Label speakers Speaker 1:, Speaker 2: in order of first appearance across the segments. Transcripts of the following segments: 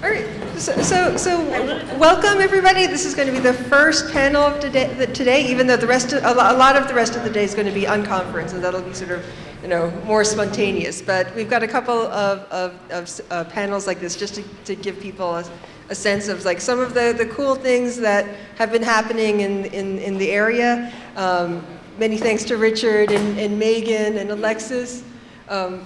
Speaker 1: All right, so welcome everybody. This is going to be the first panel of today, even though a lot of the rest of the day is going to be unconference, and that'll be sort of, more spontaneous. But we've got a couple of panels like this just to give people a sense of like some of the cool things that have been happening in the area. Many thanks to Richard and Megan and Alexis, who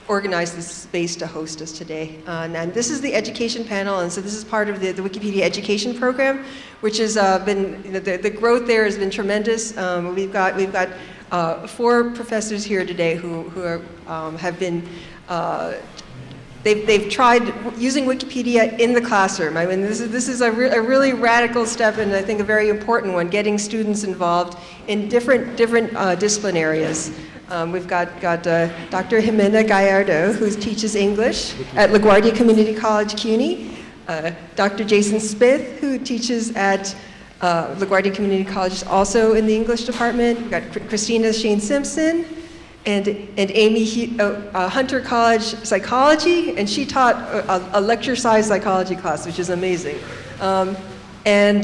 Speaker 1: organized this space to host us today. And this is the education panel, and so this is part of the Wikipedia education program, which has been, the growth there has been tremendous. We've got 4 professors here today who have been, they've tried using Wikipedia in the classroom. I mean, this is a really radical step, and I think a very important one, getting students involved in different discipline areas. We've got Dr. Ximena Gallardo, who teaches English at LaGuardia Community College, CUNY. Dr. Jason Smith, who teaches at LaGuardia Community College, also in the English department. We've got Christina Shane-Simpson, and Amy Hunter College Psychology, and she taught a lecture-sized psychology class, which is amazing. And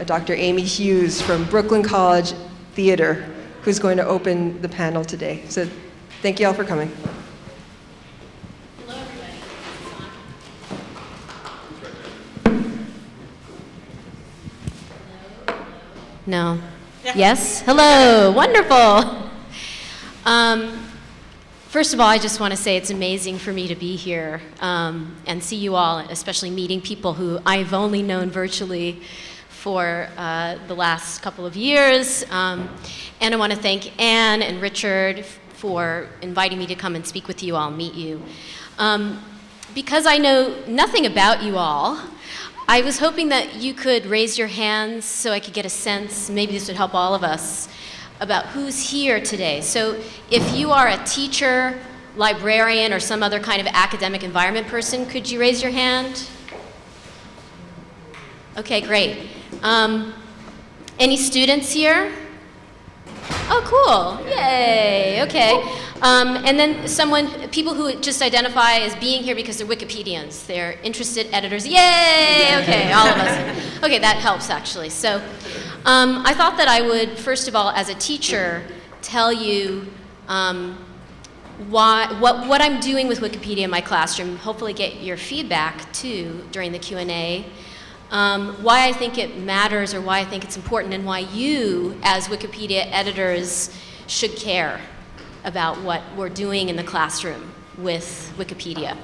Speaker 1: Dr. Amy Hughes from Brooklyn College Theater, who's going to open the panel today. So thank you all for coming.
Speaker 2: Hello, everybody. No. Yes? Hello. Wonderful. First of all, I just want to say it's amazing for me to be here and see you all, especially meeting people who I've only known virtually for the last couple of years. And I want to thank Anne and Richard for inviting me to come and speak with you all, meet you. Because I know nothing about you all, I was hoping that you could raise your hands so I could get a sense, maybe this would help all of us, about who's here today. So if you are a teacher, librarian, or some other kind of academic environment person, could you raise your hand? Okay, great. Any students here? Oh, cool. Yay. Okay. And then people who just identify as being here because they're Wikipedians. They're interested editors. Yay. Okay, all of us. Okay, that helps actually. So I thought that I would, first of all, as a teacher, tell you what I'm doing with Wikipedia in my classroom, hopefully get your feedback too during the Q&A. Why I think it matters or why I think it's important and why you as Wikipedia editors should care about what we're doing in the classroom with Wikipedia.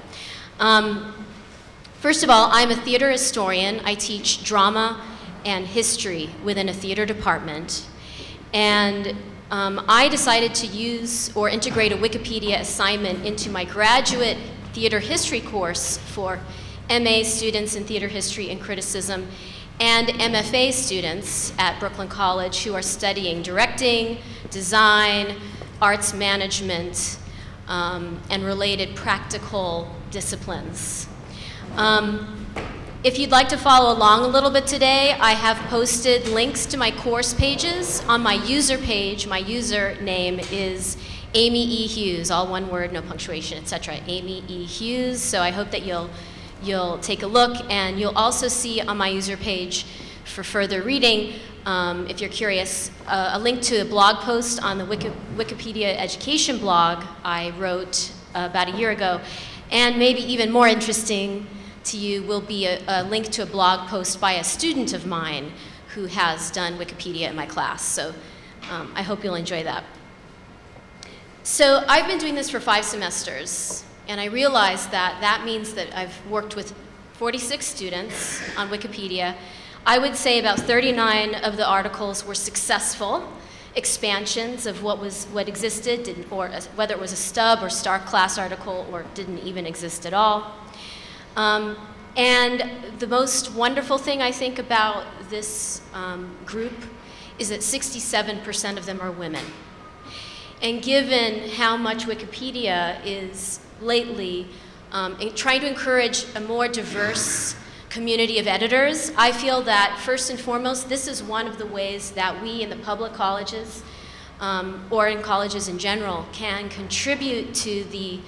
Speaker 2: First of all, I'm a theater historian. I teach drama and history within a theater department. And I decided to use or integrate a Wikipedia assignment into my graduate theater history course for MA students in theater history and criticism, and MFA students at Brooklyn College who are studying directing, design, arts management, and related practical disciplines. If you'd like to follow along a little bit today, I have posted links to my course pages on my user page. My user name is Amy E. Hughes, all one word, no punctuation, etc. Amy E. Hughes, so I hope that you'll take a look, and you'll also see on my user page for further reading, if you're curious, a link to a blog post on the Wikipedia education blog I wrote about a year ago. And maybe even more interesting to you will be a link to a blog post by a student of mine who has done Wikipedia in my class. So I hope you'll enjoy that. So I've been doing this for 5 semesters. And I realized that means that I've worked with 46 students on Wikipedia. I would say about 39 of the articles were successful expansions of what existed, or whether it was a stub or star class article or didn't even exist at all. And the most wonderful thing I think about this group is that 67% of them are women. And given how much Wikipedia is lately trying to encourage a more diverse community of editors, I feel that first and foremost, this is one of the ways that we in the public colleges or in colleges in general can contribute to the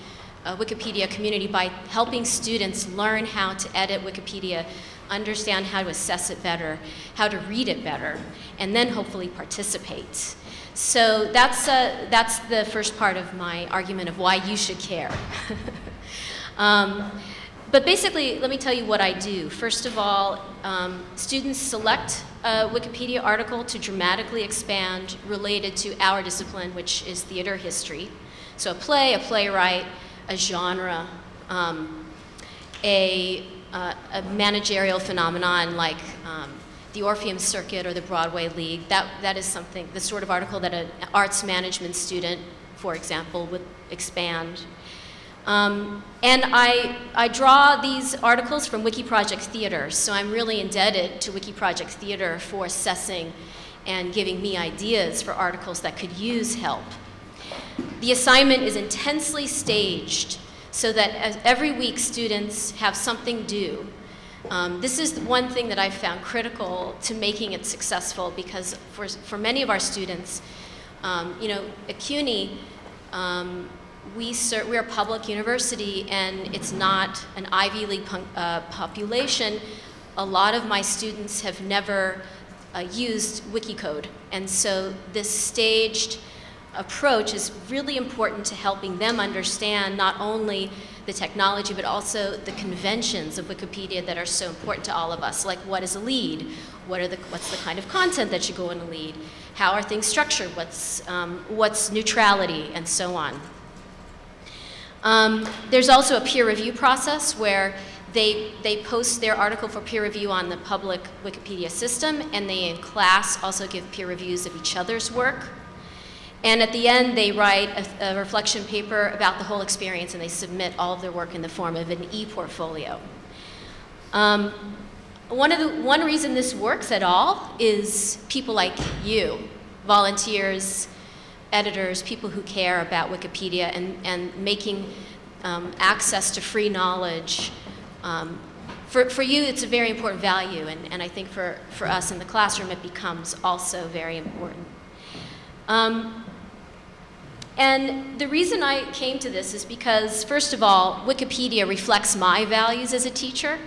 Speaker 2: Wikipedia community by helping students learn how to edit Wikipedia, understand how to assess it better, how to read it better, and then hopefully participate. So that's the first part of my argument of why you should care. But basically, let me tell you what I do. First of all, students select a Wikipedia article to dramatically expand related to our discipline, which is theater history. So a play, a playwright, a genre, a managerial phenomenon like the Orpheum Circuit or the Broadway League. That is something, the sort of article that an arts management student, for example, would expand. And I draw these articles from Wiki Project Theater, so I'm really indebted to Wiki Project Theater for assessing and giving me ideas for articles that could use help. The assignment is intensely staged so that every week students have something due. This is one thing that I've found critical to making it successful, because for many of our students, at CUNY, we're a public university and it's not an Ivy League population. A lot of my students have never used Wikicode, and so this staged approach is really important to helping them understand not only the technology but also the conventions of Wikipedia that are so important to all of us, like what is a lead, what's the kind of content that should go in a lead, how are things structured, what's neutrality, and so on. There's also a peer review process where they post their article for peer review on the public Wikipedia system, and they in class also give peer reviews of each other's work. And at the end, they write a reflection paper about the whole experience, and they submit all of their work in the form of an e-portfolio. One reason this works at all is people like you, volunteers, editors, people who care about Wikipedia and making access to free knowledge. For you, it's a very important value, and I think for us in the classroom, it becomes also very important. And the reason I came to this is because, first of all, Wikipedia reflects my values as a teacher.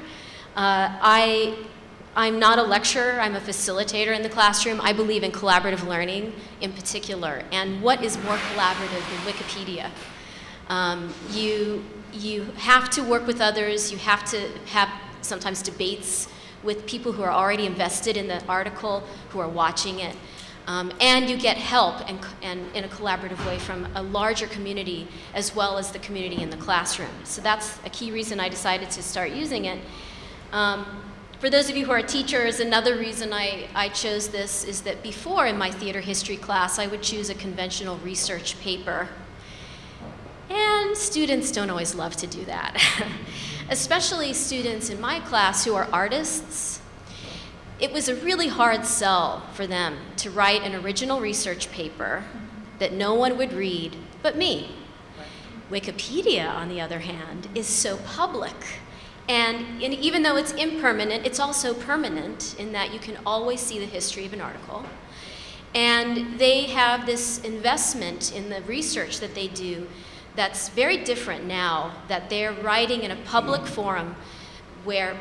Speaker 2: I'm not a lecturer, I'm a facilitator in the classroom. I believe in collaborative learning in particular. And what is more collaborative than Wikipedia? You have to work with others, you have to have sometimes debates with people who are already invested in the article, who are watching it. And you get help and in a collaborative way from a larger community as well as the community in the classroom. So that's a key reason I decided to start using it. For those of you who are teachers, another reason I chose this is that before in my theater history class, I would choose a conventional research paper. And students don't always love to do that, especially students in my class who are artists. It was a really hard sell for them to write an original research paper that no one would read but me. Wikipedia, on the other hand, is so public. And even though it's impermanent, it's also permanent in that you can always see the history of an article. And they have this investment in the research that they do that's very different now, that they're writing in a public forum where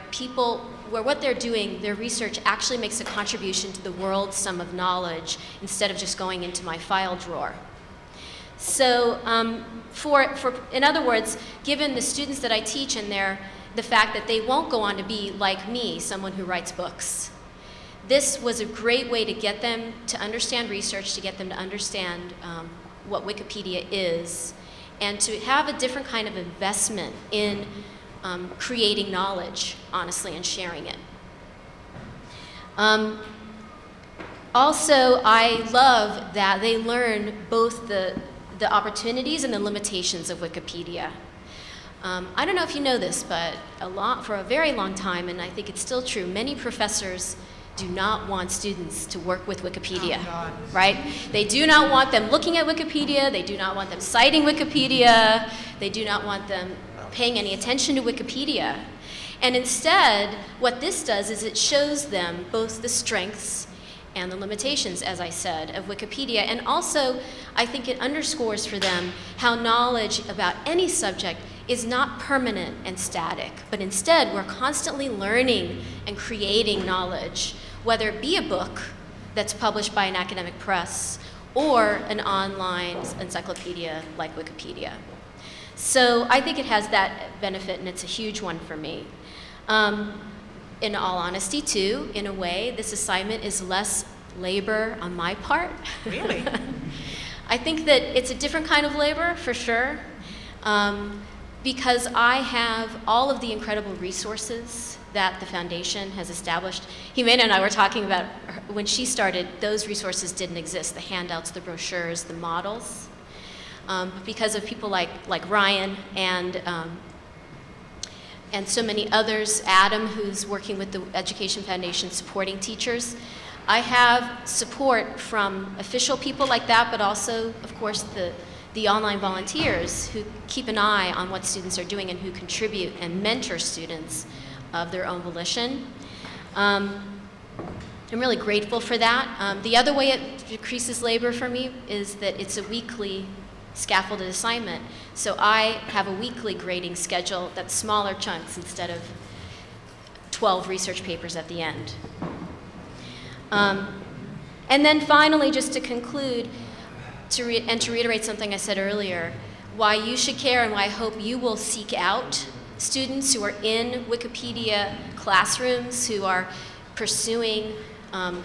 Speaker 2: what they're doing, their research actually makes a contribution to the world's sum of knowledge instead of just going into my file drawer. So in other words, given the students that I teach and the fact that they won't go on to be like me, someone who writes books, this was a great way to get them to understand research, to get them to understand what Wikipedia is, and to have a different kind of investment in creating knowledge, honestly, and sharing it. Also, I love that they learn both the opportunities and the limitations of Wikipedia. I don't know if you know this, but for a very long time, and I think it's still true, many professors do not want students to work with Wikipedia, right? They do not want them looking at Wikipedia, they do not want them citing Wikipedia, they do not want them paying any attention to Wikipedia. And instead, what this does is it shows them both the strengths and the limitations, as I said, of Wikipedia. And also, I think it underscores for them how knowledge about any subject is not permanent and static, but instead we're constantly learning and creating knowledge, whether it be a book that's published by an academic press or an online encyclopedia like Wikipedia. So I think it has that benefit, and it's a huge one for me. In all honesty, too, in a way, this assignment is less labor on my part.
Speaker 3: Really?
Speaker 2: I think that it's a different kind of labor, for sure, because I have all of the incredible resources that the foundation has established. Ximena and I were talking about when she started, those resources didn't exist, the handouts, the brochures, the models. But because of people like Ryan and so many others, Adam, who's working with the Education Foundation supporting teachers, I have support from official people like that, but also, of course, the online volunteers who keep an eye on what students are doing and who contribute and mentor students of their own volition. I'm really grateful for that. The other way it decreases labor for me is that it's a weekly scaffolded assignment. So I have a weekly grading schedule that's smaller chunks instead of 12 research papers at the end. And then finally, just to conclude, to reiterate something I said earlier, why you should care and why I hope you will seek out students who are in Wikipedia classrooms, who are pursuing,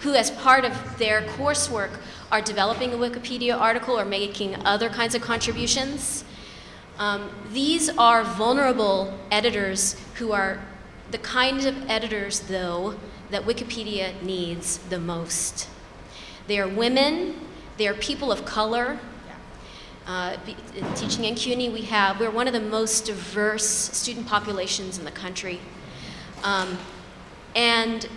Speaker 2: who as part of their coursework are developing a Wikipedia article or making other kinds of contributions. These are vulnerable editors who are the kinds of editors, though, that Wikipedia needs the most. They are women, they are people of color. Teaching in CUNY, we're one of the most diverse student populations in the country. And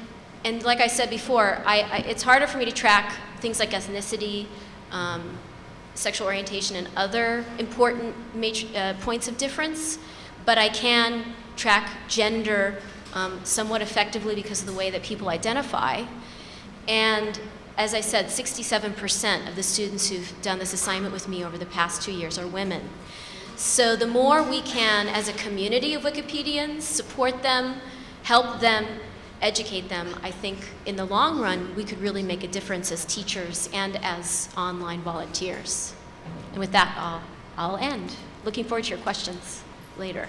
Speaker 2: like I said before, it's harder for me to track things like ethnicity, sexual orientation, and other important points of difference, but I can track gender somewhat effectively because of the way that people identify. And as I said, 67% of the students who've done this assignment with me over the past 2 years are women. So the more we can, as a community of Wikipedians, support them, help them, educate them, I think in the long run, we could really make a difference as teachers and as online volunteers. And with that, I'll end. Looking forward to your questions later.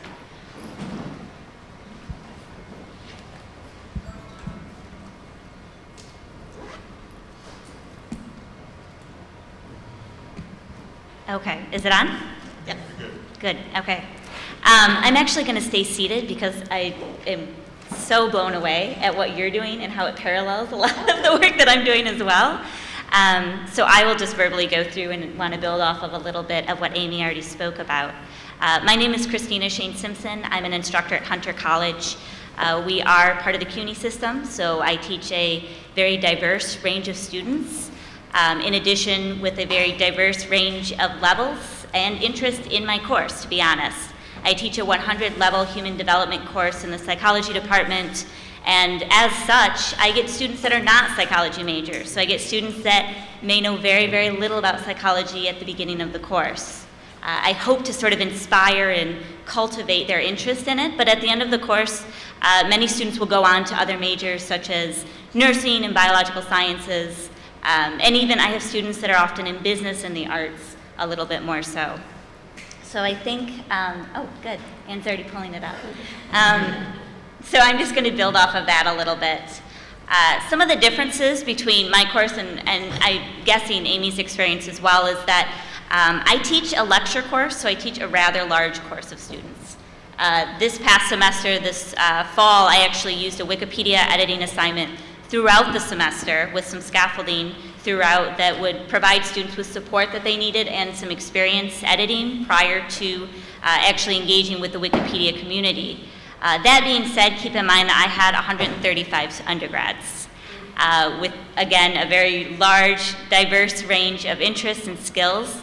Speaker 4: Okay, is it on?
Speaker 3: Yeah.
Speaker 4: Good, okay. I'm actually going to stay seated because I am so blown away at what you're doing and how it parallels a lot of the work that I'm doing as well. So I will just verbally go through and want to build off of a little bit of what Amy already spoke about. My name is Christina Shane-Simpson. I'm an instructor at Hunter College. We are part of the CUNY system, so I teach a very diverse range of students. In addition, with a very diverse range of levels and interest in my course, to be honest. I teach a 100-level human development course in the psychology department, and as such, I get students that are not psychology majors. So I get students that may know very, very little about psychology at the beginning of the course. I hope to sort of inspire and cultivate their interest in it, but at the end of the course, many students will go on to other majors such as nursing and biological sciences, and even I have students that are often in business and the arts a little bit more so. So I think, oh, good, Anne's already pulling it up. So I'm just going to build off of that a little bit. Some of the differences between my course and I'm guessing Amy's experience as well is that I teach a lecture course, so I teach a rather large course of students. This past semester, this fall, I actually used a Wikipedia editing assignment throughout the semester with some scaffolding throughout that would provide students with support that they needed and some experience editing prior to actually engaging with the Wikipedia community. That being said, keep in mind that I had 135 undergrads with, again, a very large, diverse range of interests and skills,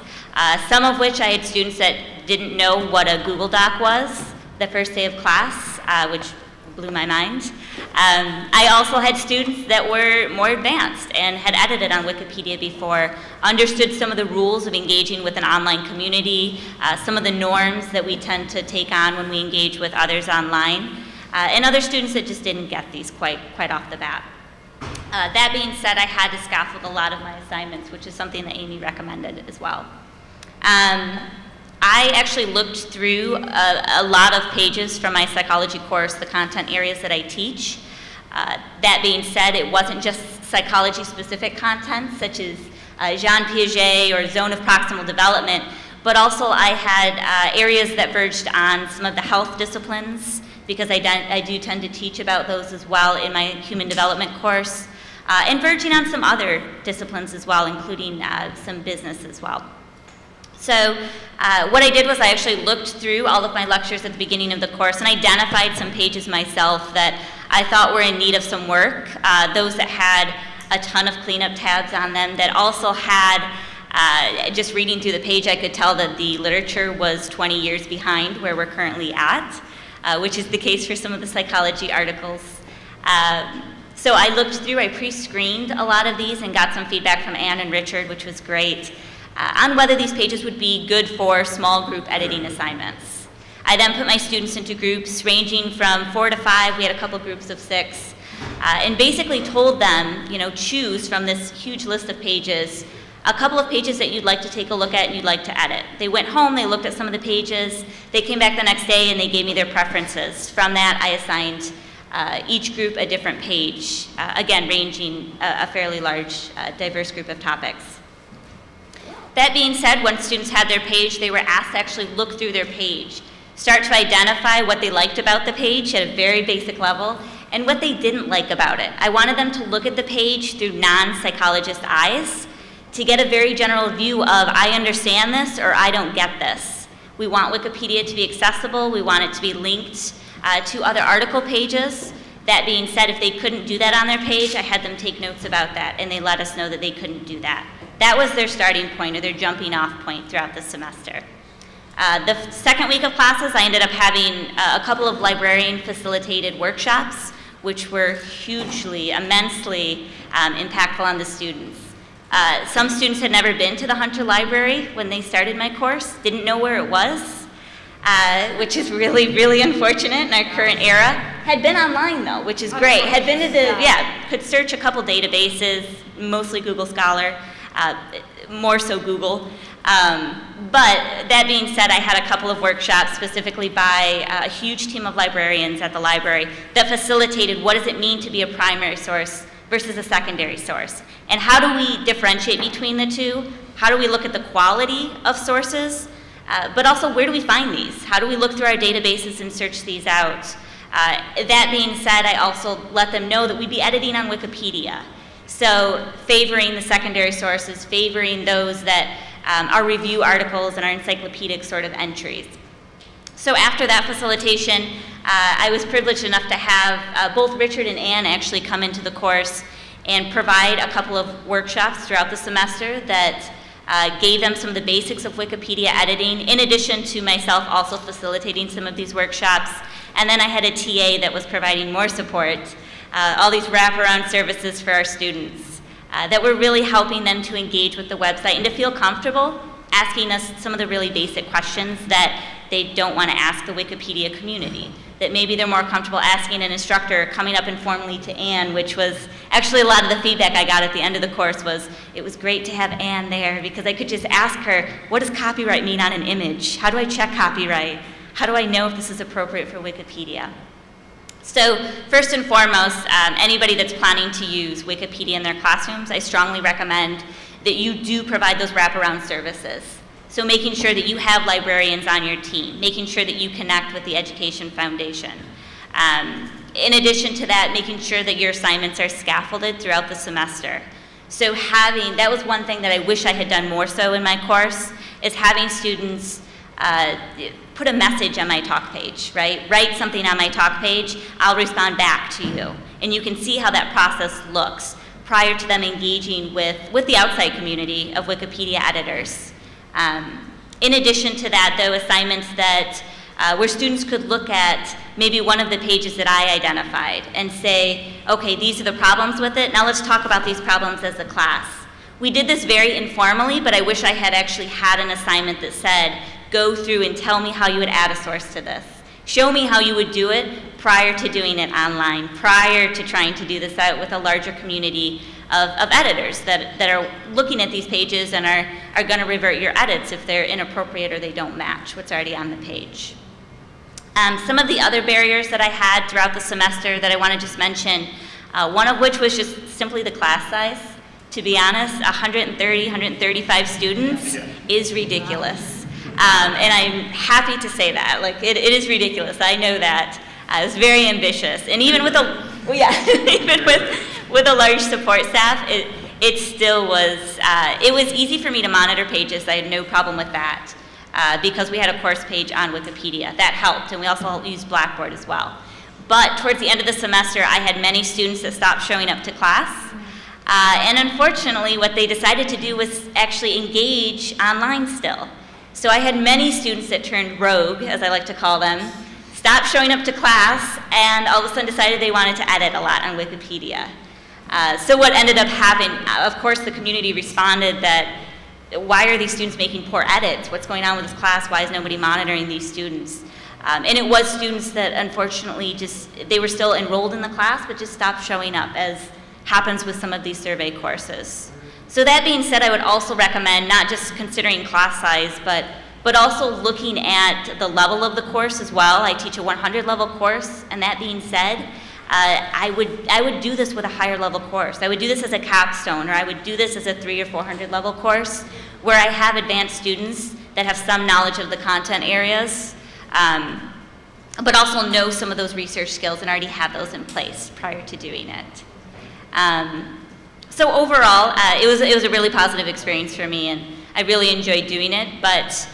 Speaker 4: some of which I had students that didn't know what a Google Doc was the first day of class, which blew my mind. I also had students that were more advanced and had edited on Wikipedia before, understood some of the rules of engaging with an online community, some of the norms that we tend to take on when we engage with others online, and other students that just didn't get these quite off the bat. That being said, I had to scaffold a lot of my assignments, which is something that Amy recommended as well. I actually looked through a lot of pages from my psychology course, the content areas that I teach. That being said, it wasn't just psychology-specific content, such as Jean Piaget or zone of proximal development, but also I had areas that verged on some of the health disciplines, because I do tend to teach about those as well in my human development course, and verging on some other disciplines as well, including some business as well. So what I did was I actually looked through all of my lectures at the beginning of the course and identified some pages myself that I thought were in need of some work, those that had a ton of cleanup tabs on them, that also had, just reading through the page, I could tell that the literature was 20 years behind where we're currently at, which is the case for some of the psychology articles. So I looked through, I pre-screened a lot of these and got some feedback from Anne and Richard, which was great, on whether these pages would be good for small group editing assignments. I then put my students into groups ranging from 4 to 5, we had a couple groups of 6, and basically told them, choose from this huge list of pages, a couple of pages that you'd like to take a look at and you'd like to edit. They went home, they looked at some of the pages, they came back the next day and they gave me their preferences. From that, I assigned each group a different page, again, ranging a fairly large, diverse group of topics. That being said, when students had their page, they were asked to actually look through their page, start to identify what they liked about the page at a very basic level, and what they didn't like about it. I wanted them to look at the page through non-psychologist eyes to get a very general view of, I understand this or I don't get this. We want Wikipedia to be accessible, we want it to be linked to other article pages. That being said, if they couldn't do that on their page, I had them take notes about that, and they let us know that they couldn't do that. That was their starting point or their jumping off point throughout the semester. The second week of classes, I ended up having a couple of librarian facilitated workshops, which were hugely, immensely impactful on the students. Some students had never been to the Hunter Library when they started my course, didn't know where it was, which is really, really unfortunate in our current era. Had been online though, which is great. Had been to could search a couple databases, mostly Google Scholar, more so Google. But that being said, I had a couple of workshops specifically by a huge team of librarians at the library that facilitated what does it mean to be a primary source versus a secondary source. And how do we differentiate between the two? How do we look at the quality of sources? But also, where do we find these? How do we look through our databases and search these out? That being said, I also let them know that we'd be editing on Wikipedia. So favoring the secondary sources, favoring those that are review articles and are encyclopedic sort of entries. So after that facilitation, I was privileged enough to have both Richard and Anne actually come into the course and provide a couple of workshops throughout the semester that gave them some of the basics of Wikipedia editing, in addition to myself also facilitating some of these workshops. And then I had a TA that was providing more support, all these wraparound services for our students that were really helping them to engage with the website and to feel comfortable asking us some of the really basic questions that they don't want to ask the Wikipedia community, that maybe they're more comfortable asking an instructor, coming up informally to Anne, which was actually a lot of the feedback I got at the end of the course was, it was great to have Anne there because I could just ask her, what does copyright mean on an image? How do I check copyright? How do I know if this is appropriate for Wikipedia? So first and foremost, anybody that's planning to use Wikipedia in their classrooms, I strongly recommend that you do provide those wraparound services. So making sure that you have librarians on your team, making sure that you connect with the Education Foundation. In addition to that, making sure that your assignments are scaffolded throughout the semester. So that was one thing that I wish I had done more so in my course, is having students put a message on my talk page, right? Write something on my talk page, I'll respond back to you. And you can see how that process looks prior to them engaging with the outside community of Wikipedia editors. In addition to that, though, assignments that where students could look at maybe one of the pages that I identified and say, okay, these are the problems with it, now let's talk about these problems as a class. We did this very informally, but I wish I had actually had an assignment that said, go through and tell me how you would add a source to this. Show me how you would do it prior to doing it online, prior to trying to do this out with a larger community of editors that are looking at these pages and are going to revert your edits if they're inappropriate or they don't match what's already on the page. Some of the other barriers that I had throughout the semester that I want to just mention, one of which was just simply the class size. To be honest, 130, 135 students is ridiculous. And I'm happy to say that. Like, it is ridiculous. I know that. It's very ambitious. And even with even with a large support staff, it still was, it was easy for me to monitor pages. I had no problem with that because we had a course page on Wikipedia. That helped, and we also used Blackboard as well. But towards the end of the semester, I had many students that stopped showing up to class. And unfortunately, what they decided to do was actually engage online still. So I had many students that turned rogue, as I like to call them, stopped showing up to class, and all of a sudden decided they wanted to edit a lot on Wikipedia. So what ended up happening, of course the community responded that, why are these students making poor edits? What's going on with this class? Why is nobody monitoring these students? And it was students that unfortunately they were still enrolled in the class, but just stopped showing up, as happens with some of these survey courses. So that being said, I would also recommend not just considering class size, but also looking at the level of the course as well. I teach a 100 level course, and that being said, I would do this with a higher level course. I would do this as a capstone, or I would do this as a 300 or 400 level course where I have advanced students that have some knowledge of the content areas, but also know some of those research skills and already have those in place prior to doing it. So overall, it was a really positive experience for me, and I really enjoyed doing it, but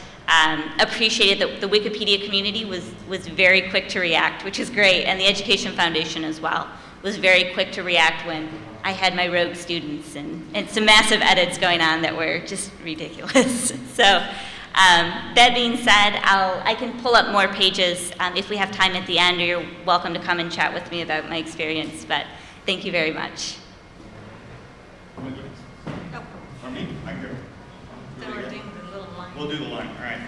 Speaker 4: appreciated that the Wikipedia community was very quick to react, which is great, and the Education Foundation as well was very quick to react when I had my rogue students and some massive edits going on that were just ridiculous. So that being said, I can pull up more pages if we have time at the end, or you're welcome to come and chat with me about my experience, but thank you very much.
Speaker 3: Or me? I can go.
Speaker 4: So we're doing the little line.
Speaker 3: We'll do the line. All right.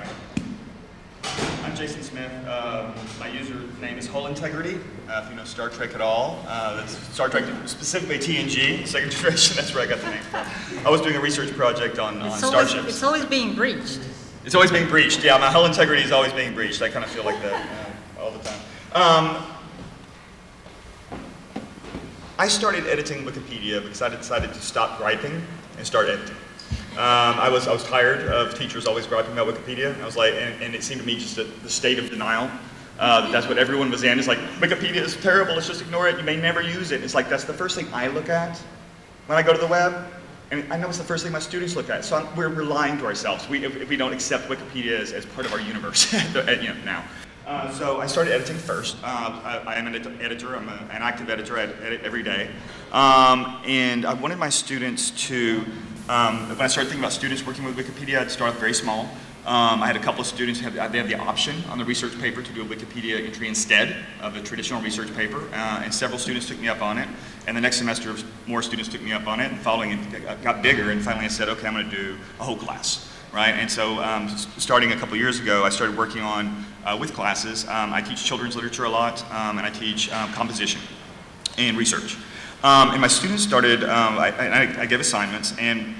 Speaker 3: I'm Jason Smith. My username is Hull Integrity. If you know Star Trek at all, that's Star Trek, specifically TNG, second generation. That's where I got the name from. I was doing a research project on starships.
Speaker 5: It's always being breached.
Speaker 3: It's always being breached. Yeah, my Hull Integrity is always being breached. I kind of feel like that all the time. I started editing Wikipedia because I decided to stop griping and start editing. I was tired of teachers always griping about Wikipedia. I was like, and it seemed to me just the state of denial. That's what everyone was in. It's like, Wikipedia is terrible, let's just ignore it, you may never use it. It's like, that's the first thing I look at when I go to the web, and I know it's the first thing my students look at. So we're lying to ourselves if we don't accept Wikipedia as part of our universe now. So I started editing first. I am an editor. I'm an active editor. I edit every day. And I wanted my students to, when I started thinking about students working with Wikipedia, I'd start off very small. I had a couple of students who had the option on the research paper to do a Wikipedia entry instead of a traditional research paper, and several students took me up on it. And the next semester, more students took me up on it, and following it got bigger, and finally I said, okay, I'm going to do a whole class. Right, and so starting a couple years ago, I started working on with classes. I teach children's literature a lot, and I teach composition and research. And my students started, I gave assignments, and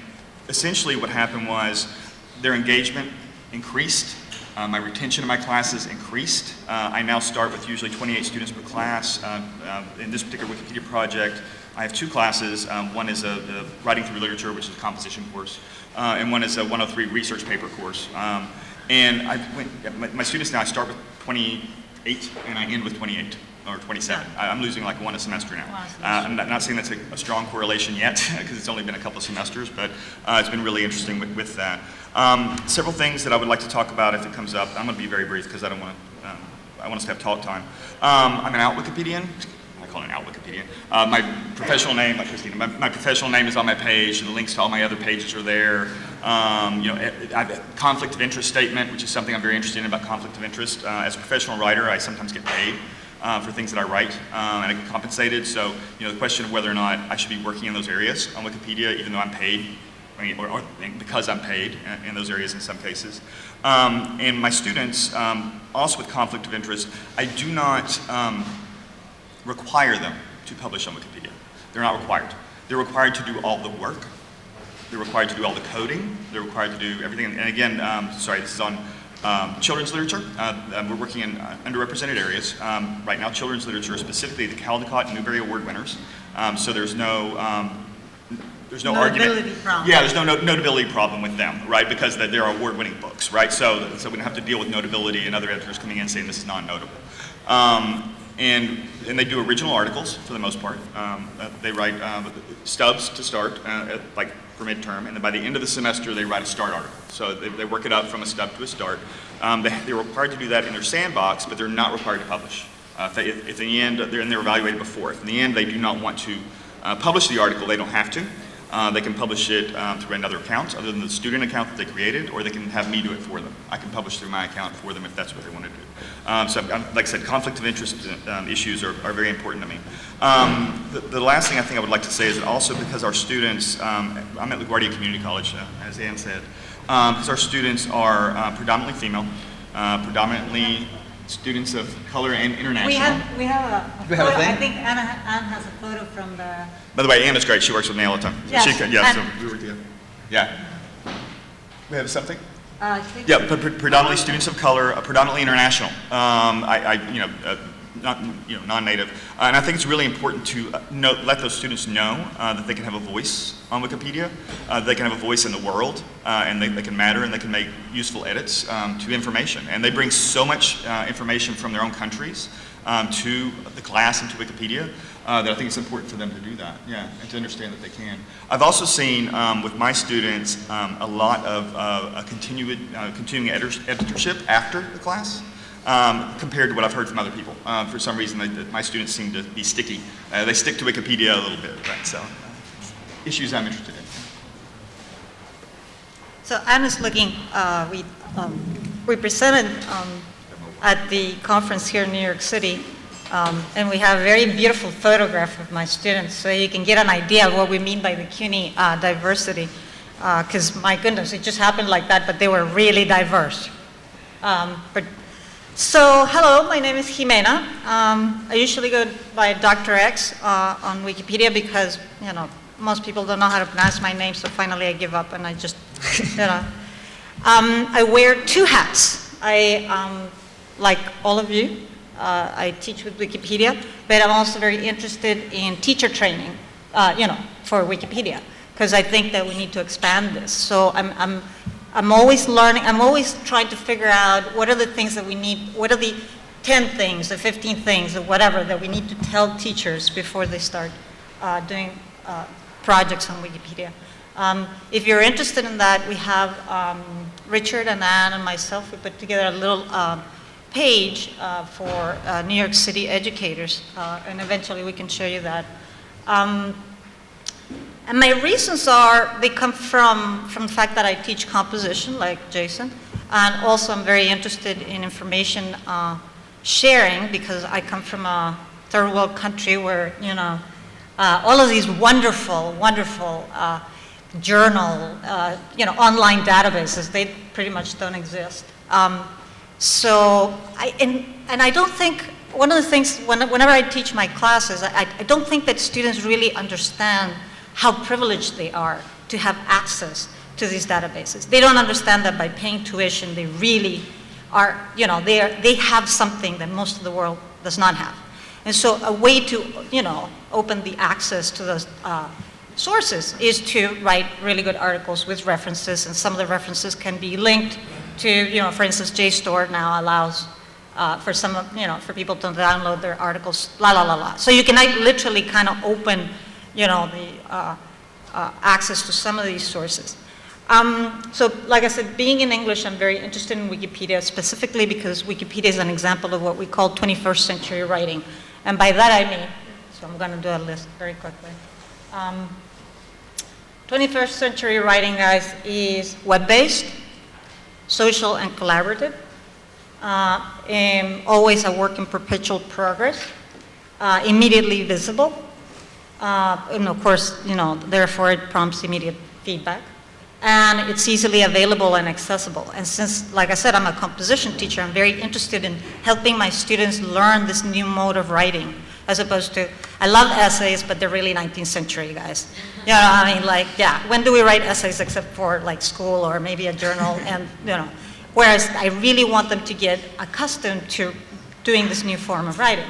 Speaker 3: essentially what happened was their engagement increased, my retention of my classes increased. I now start with usually 28 students per class. In this particular Wikipedia project, I have two classes. One is a writing through literature, which is a composition course, and one is a 103 research paper course. And my students now, I start with 28 and I end with 28 or 27. I'm losing like one a semester now. I'm not saying that's a strong correlation yet because it's only been a couple of semesters, but it's been really interesting with that. Several things that I would like to talk about if it comes up. I'm going to be very brief because I want us to have talk time. I'm an out Wikipedian. I calling it out Wikipedia. My professional name, like Christina, my professional name is on my page, and the links to all my other pages are there. You know, I have a conflict of interest statement, which is something I'm very interested in about conflict of interest. As a professional writer, I sometimes get paid for things that I write, and I get compensated. So, you know, the question of whether or not I should be working in those areas on Wikipedia, even though I'm paid, or because I'm paid in those areas in some cases. And my students, also with conflict of interest, I do not require them to publish on Wikipedia. They're not required. They're required to do all the work. They're required to do all the coding. They're required to do everything. And again, sorry, this is on children's literature. We're working in underrepresented areas. Right now, children's literature, specifically the Caldecott and Newbery Award winners. So there's no argument. Problem. Yeah, there's no notability problem with them, right? Because they're award-winning books, right? So we don't have to deal with notability and other editors coming in saying this is non-notable. And they do original articles for the most part. They write stubs to start, like for midterm, and then by the end of the semester they write a start article. So they work it up from a stub to a start. They're required to do that in their sandbox, but they're not required to publish. If in the end, they're evaluated before. If in the end they do not want to publish the article, they don't have to. They can publish it through another account other than the student account that they created, or they can have me do it for them. I can publish through my account for them if that's what they want to do. So like I said, conflict of interest issues are very important to me. The last thing I think I would like to say is that also because our students, I'm at LaGuardia Community College, as Ann said, because our students are predominantly female, predominantly students of color and international.
Speaker 5: We have a photo. I think Ann has a photo from the...
Speaker 3: By the way, Anna's great. She works with me all the time.
Speaker 5: Yes.
Speaker 3: So we work together. Yeah. We have something? Yeah, but predominantly students of color, predominantly international. Non-native. And I think it's really important to let those students know that they can have a voice on Wikipedia, they can have a voice in the world, and they can matter and they can make useful edits to information. And they bring so much information from their own countries to the class and to Wikipedia that I think it's important for them to do that, yeah, and to understand that they can. I've also seen with my students a lot of continuing editorship after the class. Compared to what I've heard from other people. For some reason, my students seem to be sticky. They stick to Wikipedia a little bit, right? So, issues I'm interested in.
Speaker 5: So Anne is looking, we presented at the conference here in New York City, and we have a very beautiful photograph of my students, so you can get an idea of what we mean by the CUNY diversity. Because my goodness, it just happened like that, but they were really diverse. So, hello, my name is Ximena. I usually go by Dr. X on Wikipedia because, you know, most people don't know how to pronounce my name, so finally I give up and I just, you know. I wear two hats. Like all of you, I teach with Wikipedia, but I'm also very interested in teacher training, for Wikipedia, because I think that we need to expand this. So I'm always learning, I'm always trying to figure out what are the things that we need, what are the 10 things, the 15 things, or whatever that we need to tell teachers before they start doing projects on Wikipedia. If you're interested in that, we have Richard and Anne and myself, we put together a little page for New York City educators, and eventually we can show you that. And my reasons they come from the fact that I teach composition, like Jason, and also I'm very interested in information sharing because I come from a third world country where, all of these wonderful, wonderful journal, online databases, they pretty much don't exist. So, I don't think, one of the things, whenever I teach my classes, I don't think that students really understand how privileged they are to have access to these databases. They don't understand that by paying tuition, they really are, they have something that most of the world does not have. And so a way to, open the access to those sources is to write really good articles with references, and some of the references can be linked to, for instance, JSTOR now allows for for people to download their articles, So you can literally kind of open the access to some of these sources. So like I said, being in English, I'm very interested in Wikipedia, specifically because Wikipedia is an example of what we call 21st century writing. And by that I mean, so I'm going to do a list very quickly. 21st century writing, guys, is web-based, social and collaborative, and always a work in perpetual progress, immediately visible, and of course, therefore it prompts immediate feedback, and it's easily available and accessible. And since, like I said, I'm a composition teacher, I'm very interested in helping my students learn this new mode of writing, as opposed to, I love essays, but they're really 19th century, guys. When do we write essays except for like school or maybe a journal, and whereas I really want them to get accustomed to doing this new form of writing.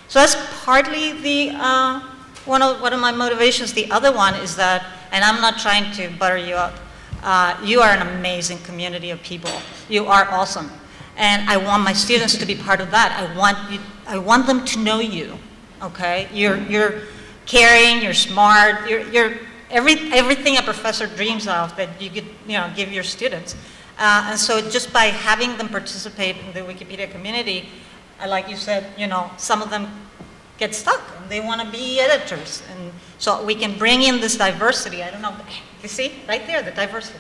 Speaker 5: So that's partly the, one of my motivations. The other one is that, and I'm not trying to butter you up, you are an amazing community of people. You are awesome. And I want my students to be part of that. I want them to know you, okay? You're caring, you're smart, you're everything a professor dreams of that you could, give your students. And so just by having them participate in the Wikipedia community, like you said, some of them get stuck and they want to be editors. And so we can bring in this diversity. I don't know, you see, right there, the diversity.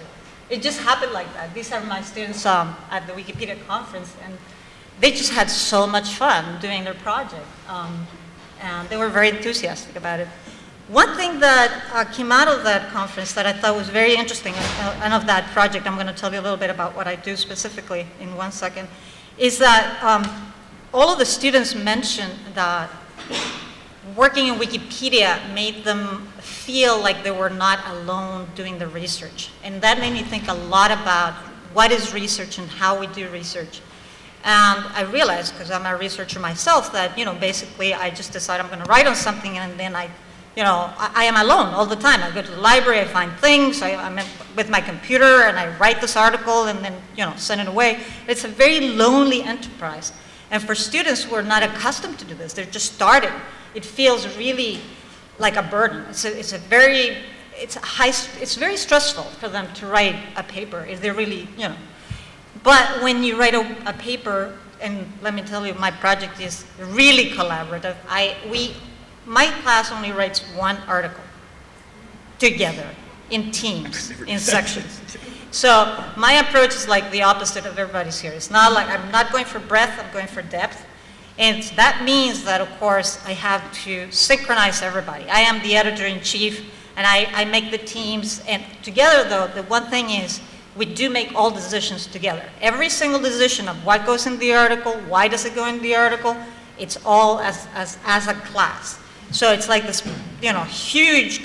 Speaker 5: It just happened like that. These are my students at the Wikipedia conference, and they just had so much fun doing their project. And they were very enthusiastic about it. One thing that came out of that conference that I thought was very interesting, and of that project, I'm going to tell you a little bit about what I do specifically in 1 second, is that all of the students mentioned that working in Wikipedia made them feel like they were not alone doing the research. And that made me think a lot about what is research and how we do research. And I realized, because I'm a researcher myself, that, basically I just decide I'm going to write on something, and then I am alone all the time. I go to the library, I find things, I'm with my computer, and I write this article, and then, send it away. It's a very lonely enterprise. And for students who are not accustomed to do this, they're just starting, it feels really like a burden. It's very stressful for them to write a paper if they're really, But when you write a paper, and let me tell you, my project is really collaborative. My class only writes one article together in teams, in sections. So my approach is like the opposite of everybody's here. It's not like, I'm not going for breadth, I'm going for depth. And that means that, of course, I have to synchronize everybody. I am the editor-in-chief, and I make the teams. And together, though, the one thing is, we do make all decisions together. Every single decision of what goes in the article, why does it go in the article, it's all as a class. So it's like this, huge,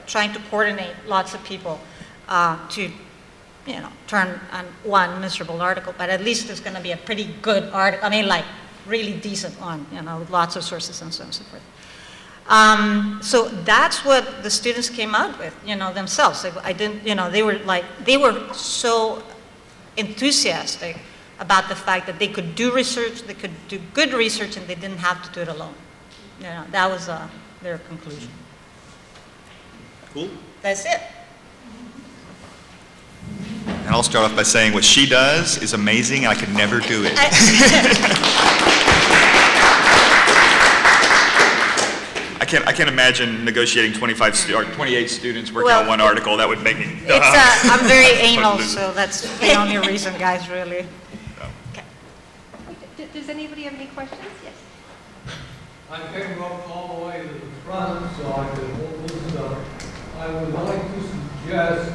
Speaker 5: trying to coordinate lots of people to, turn on one miserable article, but at least it's going to be a pretty good article. I mean, like, really decent one, with lots of sources and so on and so forth. So that's what the students came out with, themselves. They were so enthusiastic about the fact that they could do research, they could do good research, and they didn't have to do it alone. That was their conclusion.
Speaker 3: Cool.
Speaker 5: That's it.
Speaker 3: And I'll start off by saying what she does is amazing, and I could never do it. I can't imagine negotiating 28 students working on one article. That would make me.
Speaker 5: I'm very anal, so that's the only reason, guys, really.
Speaker 1: Okay. Does anybody have any questions? Yes.
Speaker 6: I came up all the way to the front so I could hold this up. I would like to suggest,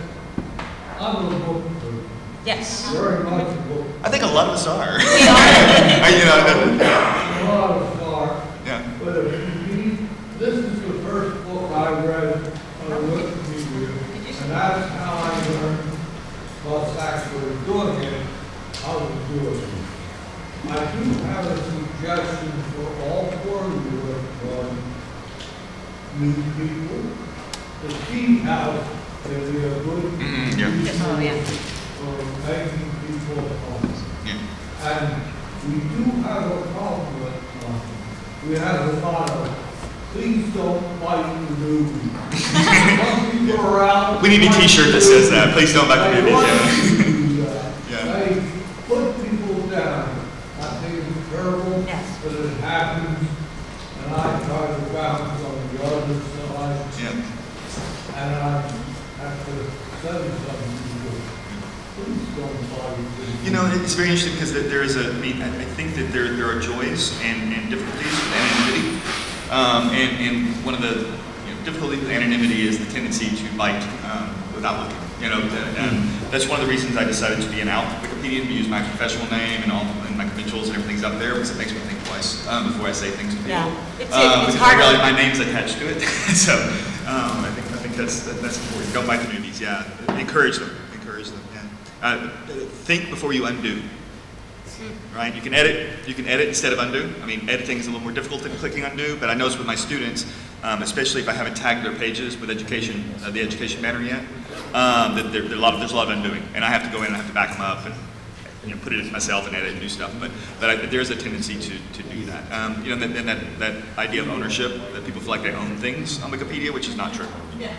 Speaker 6: I'm a book person.
Speaker 5: Yes.
Speaker 6: Very much a book.
Speaker 3: I think a lot of us are.
Speaker 5: We are.
Speaker 6: A lot of us are.
Speaker 3: Yeah.
Speaker 6: But if you read, this is the first book I read on Wikipedia, and that's how I learned what's actually doing it, how to do it. I do have a suggestion for all 4 of you new people. The tea house can be a good
Speaker 3: Yeah.
Speaker 6: for making people come.
Speaker 3: Yeah.
Speaker 6: And we do have a problem with we have a motto, please don't bite the newbie. Some people around.
Speaker 3: We need a T-shirt that says that. Please don't back the
Speaker 6: They want
Speaker 3: newbies.
Speaker 6: you to do that.
Speaker 3: Yeah.
Speaker 6: They put people down. I think it's terrible
Speaker 5: Yes.
Speaker 6: that it happens, and I try to balance on the other side,
Speaker 3: Yeah.
Speaker 6: and I have to say something to you. Please don't bother me.
Speaker 3: You know, it's very interesting because there is a, I mean, I think that there are joys and difficulties with anonymity. And one of the difficulties with anonymity is the tendency to bite without looking. You know, that's one of the reasons I decided to be an out Wikipedian, to use my professional name and all and my credentials and everything's up there, because it makes me think twice before I say things to people.
Speaker 5: Yeah, it's
Speaker 3: because
Speaker 5: hard.
Speaker 3: I realize my name's attached to it. So I think that's important. Don't bite the newbies. Yeah, encourage them. Yeah. Think before you undo. Right? You can edit instead of undo. I mean, editing is a little more difficult than clicking undo, but I notice with my students, especially if I haven't tagged their pages with education, the education banner yet, that there's a lot of undoing, and I have to go in and I have to back them up and put it in myself and edit and do stuff. But there's a tendency to do that. And that idea of ownership, that people feel like they own things on Wikipedia, which is not true.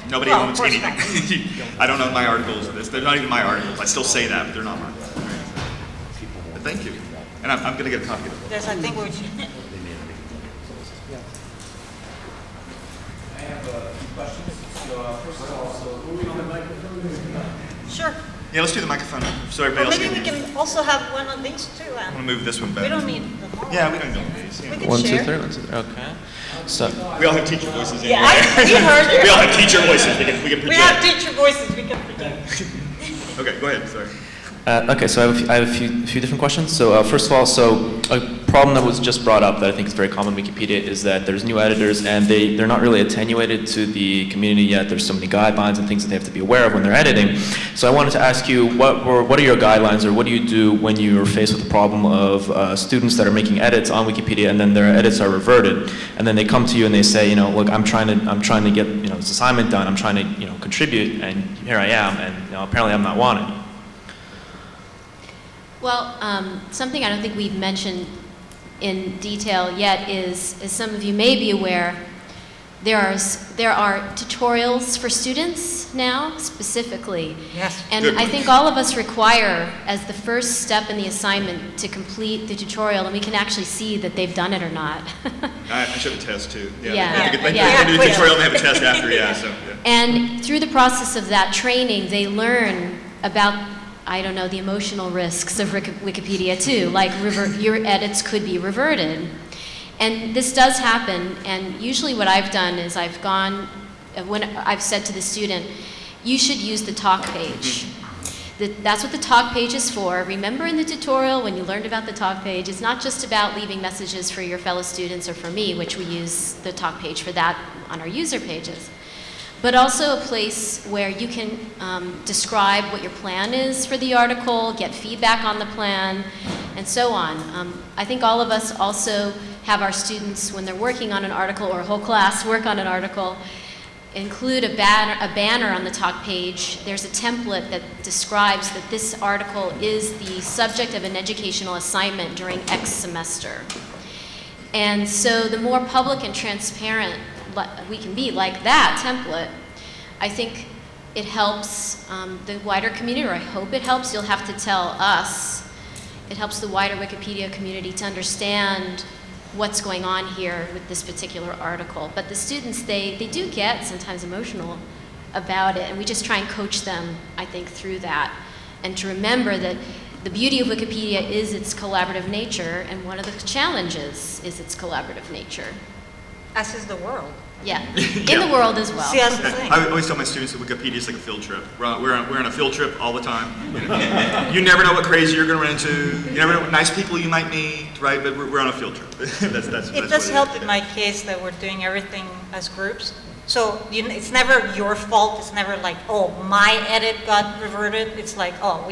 Speaker 3: Nobody
Speaker 5: Well, of
Speaker 3: owns
Speaker 5: course
Speaker 3: anything. I don't own my articles. They're not even my articles. I still say that, but they're not mine. But thank you. And I'm going to get a copy of it.
Speaker 5: Yes, I think we should.
Speaker 7: I have a few questions. So first of all, moving on the microphone.
Speaker 5: Sure.
Speaker 3: Yeah, let's do the microphone so everybody
Speaker 5: Or
Speaker 3: else
Speaker 5: maybe
Speaker 3: can
Speaker 5: we
Speaker 3: hear.
Speaker 5: can also have one of these too.
Speaker 3: I'm going to move this one back.
Speaker 5: We don't need the whole.
Speaker 3: Yeah, we don't need these.
Speaker 5: We
Speaker 3: Yeah.
Speaker 5: can
Speaker 8: 1, 2,
Speaker 5: share.
Speaker 8: 3, 1, 2, 3. Okay. So,
Speaker 3: We all have teacher voices anyway.
Speaker 5: Yeah, we heard
Speaker 3: We all
Speaker 5: it.
Speaker 3: have teacher voices. We can project.
Speaker 5: We have teacher voices, we can project.
Speaker 3: Okay, go ahead. Sorry.
Speaker 8: okay, so I have a few different questions. So first of all, a problem that was just brought up that I think is very common in Wikipedia is that there's new editors and they're not really attenuated to the community yet. There's so many guidelines and things that they have to be aware of when they're editing. So I wanted to ask you, what are your guidelines, or what do you do when you are faced with the problem of students that are making edits on Wikipedia and then their edits are reverted, and then they come to you and they say, look, I'm trying to get this assignment done. I'm trying to contribute, and here I am, and apparently I'm not wanted.
Speaker 2: Well, something I don't think we've mentioned in detail yet is, as some of you may be aware, there are tutorials for students now, specifically.
Speaker 5: Yes.
Speaker 2: And
Speaker 3: Good
Speaker 2: I
Speaker 3: one.
Speaker 2: think all of us require, as the first step in the assignment, to complete the tutorial, and we can actually see that they've done it or not.
Speaker 3: I should have a test too.
Speaker 2: Yeah.
Speaker 3: They
Speaker 2: Yeah.
Speaker 3: do the tutorial and they have a test after. Yeah. So. Yeah.
Speaker 2: And through the process of that training, they learn about, the emotional risks of Wikipedia too, like your edits could be reverted. And this does happen, and usually what I've done is when I've said to the student, you should use the talk page. That's what the talk page is for. Remember in the tutorial when you learned about the talk page, it's not just about leaving messages for your fellow students or for me, which we use the talk page for that on our user pages, but also a place where you can describe what your plan is for the article, get feedback on the plan, and so on. I think all of us also have our students, when they're working on an article, or a whole class work on an article, include a banner on the talk page. There's a template that describes that this article is the subject of an educational assignment during X semester. And so the more public and transparent we can be, like that template, I think it helps the wider community, or I hope it helps. You'll have to tell us. It helps the wider Wikipedia community to understand what's going on here with this particular article. But the students, they do get sometimes emotional about it, and we just try and coach them, I think, through that. And to remember that the beauty of Wikipedia is its collaborative nature, and one of the challenges is its collaborative nature.
Speaker 5: As is the world.
Speaker 2: Yeah, in the world as well.
Speaker 5: See, that's the thing.
Speaker 3: I always tell my students that Wikipedia is like a field trip. We're on a field trip all the time. You never know what crazy you're going to run into. You never know what nice people you might meet, right? But we're on a field trip. that's
Speaker 5: It does help in my case that we're doing everything as groups. So it's never your fault. It's never like, oh, my edit got reverted. It's like, oh,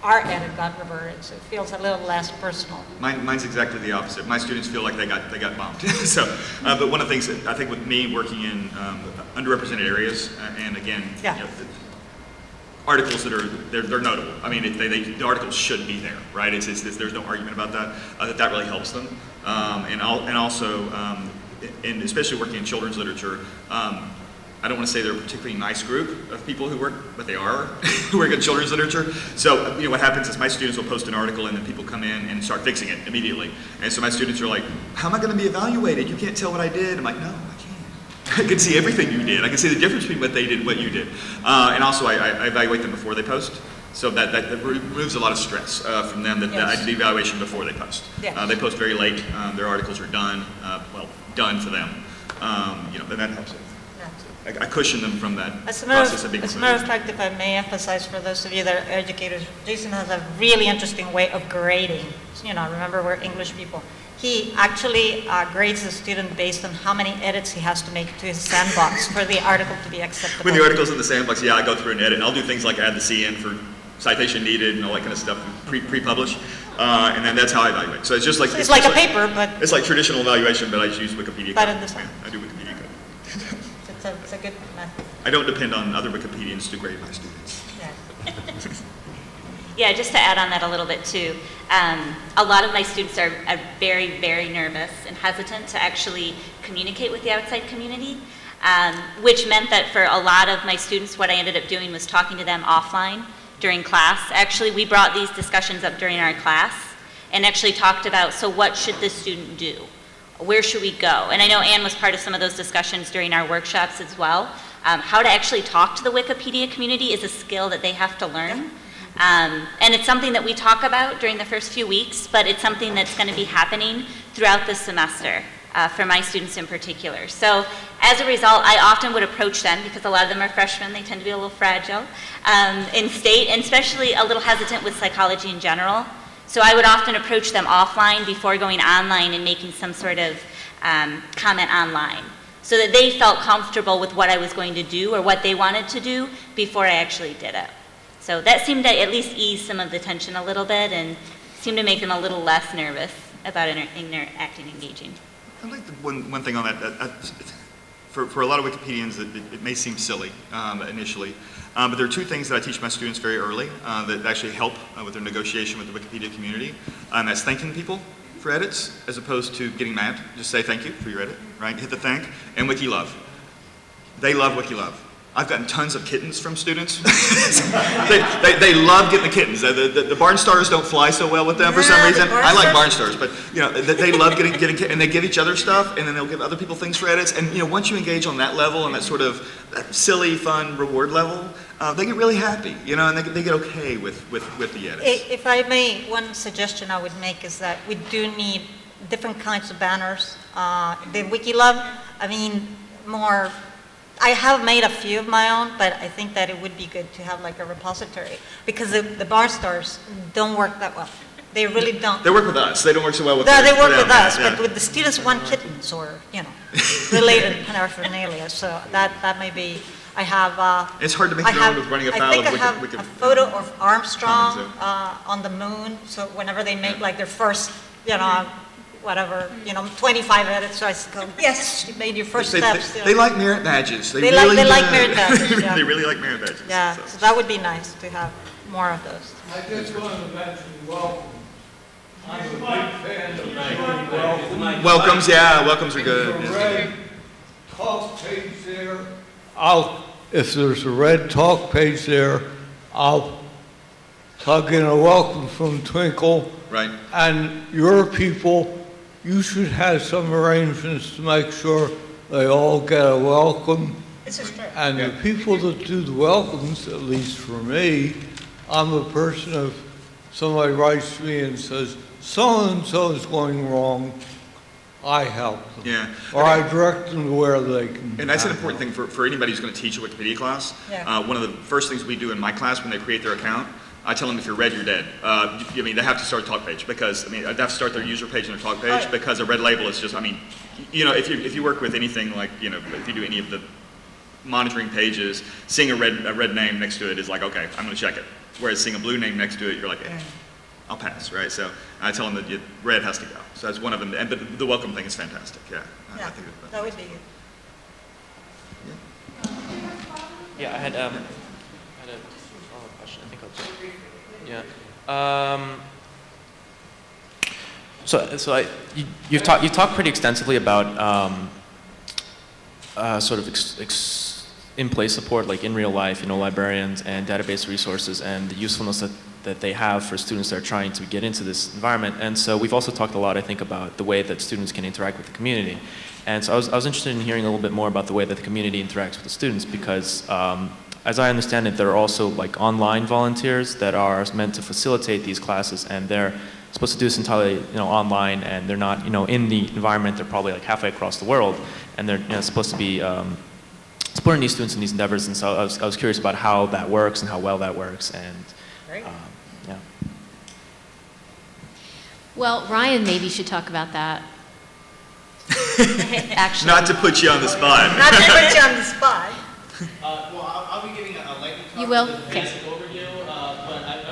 Speaker 5: our edit got reverted. So it feels a little less personal.
Speaker 3: Mine's exactly the opposite. My students feel like they got bumped. So, but one of the things that I think with me working in underrepresented areas, and again,
Speaker 5: Yeah.
Speaker 3: Articles that they're notable. I mean, the articles should be there, right? There's no argument about that. That really helps them, and also, and especially working in children's literature. I don't want to say they're a particularly nice group of people who work, but they are, who work in children's literature. So, what happens is my students will post an article and then people come in and start fixing it immediately. And so my students are like, how am I going to be evaluated? You can't tell what I did. I'm like, no, I can't. I can see everything you did. I can see the difference between what they did and what you did. And also I evaluate them before they post. So that removes a lot of stress from them, that I do the evaluation before they post.
Speaker 5: Yeah.
Speaker 3: They post very late. Their articles are done, done for them. And that helps it. I cushion them from that process of being
Speaker 5: As a matter of fact, if I may emphasize for those of you that are educators, Jason has a really interesting way of grading. Remember, we're English people. He actually grades the student based on how many edits he has to make to his sandbox for the article to be acceptable.
Speaker 3: When the article's in the sandbox, I go through and edit, and I'll do things like add the C in for citation needed and all that kind of stuff, pre-publish, and then that's how I evaluate. So it's just like...
Speaker 5: So it's like a paper, but...
Speaker 3: It's like traditional evaluation, but I just use Wikipedia
Speaker 5: But
Speaker 3: code.
Speaker 5: in this one.
Speaker 3: I do Wikipedia code.
Speaker 5: It's a good method.
Speaker 3: I don't depend on other Wikipedians to grade my students.
Speaker 5: Yeah.
Speaker 4: Yeah, just to add on that a little bit too, a lot of my students are very, very nervous and hesitant to actually communicate with the outside community, which meant that for a lot of my students, what I ended up doing was talking to them offline during class. Actually, we brought these discussions up during our class and actually talked about, so what should this student do? Where should we go? And I know Anne was part of some of those discussions during our workshops as well. How to actually talk to the Wikipedia community is a skill that they have to learn. And it's something that we talk about during the first few weeks, but it's something that's going to be happening throughout the semester for my students in particular. So as a result, I often would approach them, because a lot of them are freshmen, they tend to be a little fragile in state, and especially a little hesitant with psychology in general. So I would often approach them offline before going online and making some sort of comment online, so that they felt comfortable with what I was going to do or what they wanted to do before I actually did it. So that seemed to at least ease some of the tension a little bit and seemed to make them a little less nervous about acting engaging.
Speaker 3: I'd like one thing on that. For a lot of Wikipedians, it may seem silly initially, but there are two things that I teach my students very early that actually help with their negotiation with the Wikipedia community, and that's thanking people for edits as opposed to getting mad. Just say thank you for your edit, right? Hit the thank. And Wiki-Love. They love Wiki-Love. I've gotten tons of kittens from students. they love getting the kittens. The barn stars don't fly so well with them for some reason. I like barn stars, but they love getting kittens, and they give each other stuff, and then they'll give other people things for edits. And once you engage on that level, and that sort of silly, fun reward level, they get really happy, and they get okay with the edits.
Speaker 5: If I may, one suggestion I would make is that we do need different kinds of banners. The Wiki-Love, I have made a few of my own, but I think that it would be good to have like a repository, because the barn stars don't work that well. They really don't.
Speaker 3: They work with us. They don't work so well with
Speaker 5: them. They work
Speaker 3: them,
Speaker 5: with us,
Speaker 3: yeah.
Speaker 5: but with the students want kittens or, related paraphernalia. So that may be, I have...
Speaker 3: it's hard to make your own with running afoul of
Speaker 5: I think I have a photo of Armstrong on the moon, so whenever they make like their first, 25 edits, so I go, yes, you made your first steps.
Speaker 3: They like merit badges. They
Speaker 5: like merit badges, yeah.
Speaker 3: They really like merit badges.
Speaker 5: Yeah, so that would be nice to have more of those.
Speaker 6: I just wanted to mention welcome. I'm a big fan of welcome.
Speaker 3: Welcomes, yeah, welcomes are good.
Speaker 6: There's a red talk page there. If there's a red talk page there, I'll plug in a welcome from Twinkle.
Speaker 3: Right.
Speaker 6: And your people, you should have some arrangements to make sure they all get a welcome.
Speaker 5: This is true.
Speaker 6: And the people that do the welcomes, at least for me, I'm a person of, somebody writes to me and says, so-and-so is going wrong, I help them.
Speaker 3: Yeah.
Speaker 6: Or I direct them to where they can.
Speaker 3: And that's an important thing for anybody who's going to teach a Wikipedia class.
Speaker 5: Yeah.
Speaker 3: One of the first things we do in my class when they create their account, I tell them if you're red, you're dead. They have to start a talk page because, they have to start their user page and their talk page because a red label is just, if you work with anything like, if you do any of the monitoring pages, seeing a red name next to it is like, okay, I'm going to check it. Whereas seeing a blue name next to it, you're like, I'll pass, right? So I tell them that red has to go. So that's one of them. But the welcome thing is fantastic, yeah. I think
Speaker 5: that would be good.
Speaker 8: Yeah, I had a follow-up question. I think I'll just, yeah. So you've talked pretty extensively about sort of in-place support, like in real life, librarians and database resources and the usefulness that they have for students that are trying to get into this environment. And so we've also talked a lot, I think, about the way that students can interact with the community. And so I was interested in hearing a little bit more about the way that the community interacts with the students, because as I understand it, there are also like online volunteers that are meant to facilitate these classes, and they're supposed to do this entirely online, and they're not in the environment. They're probably like halfway across the world, and they're supposed to be supporting these students in these endeavors. And so I was curious about how that works and how well that works. And yeah.
Speaker 2: Well, Ryan maybe should talk about that. Actually.
Speaker 3: Not to put you on the spot.
Speaker 5: Not to put you on the spot.
Speaker 7: Well, I'll be giving a lightning talk.
Speaker 2: You will?
Speaker 7: With a
Speaker 2: Okay.
Speaker 7: basic overview, but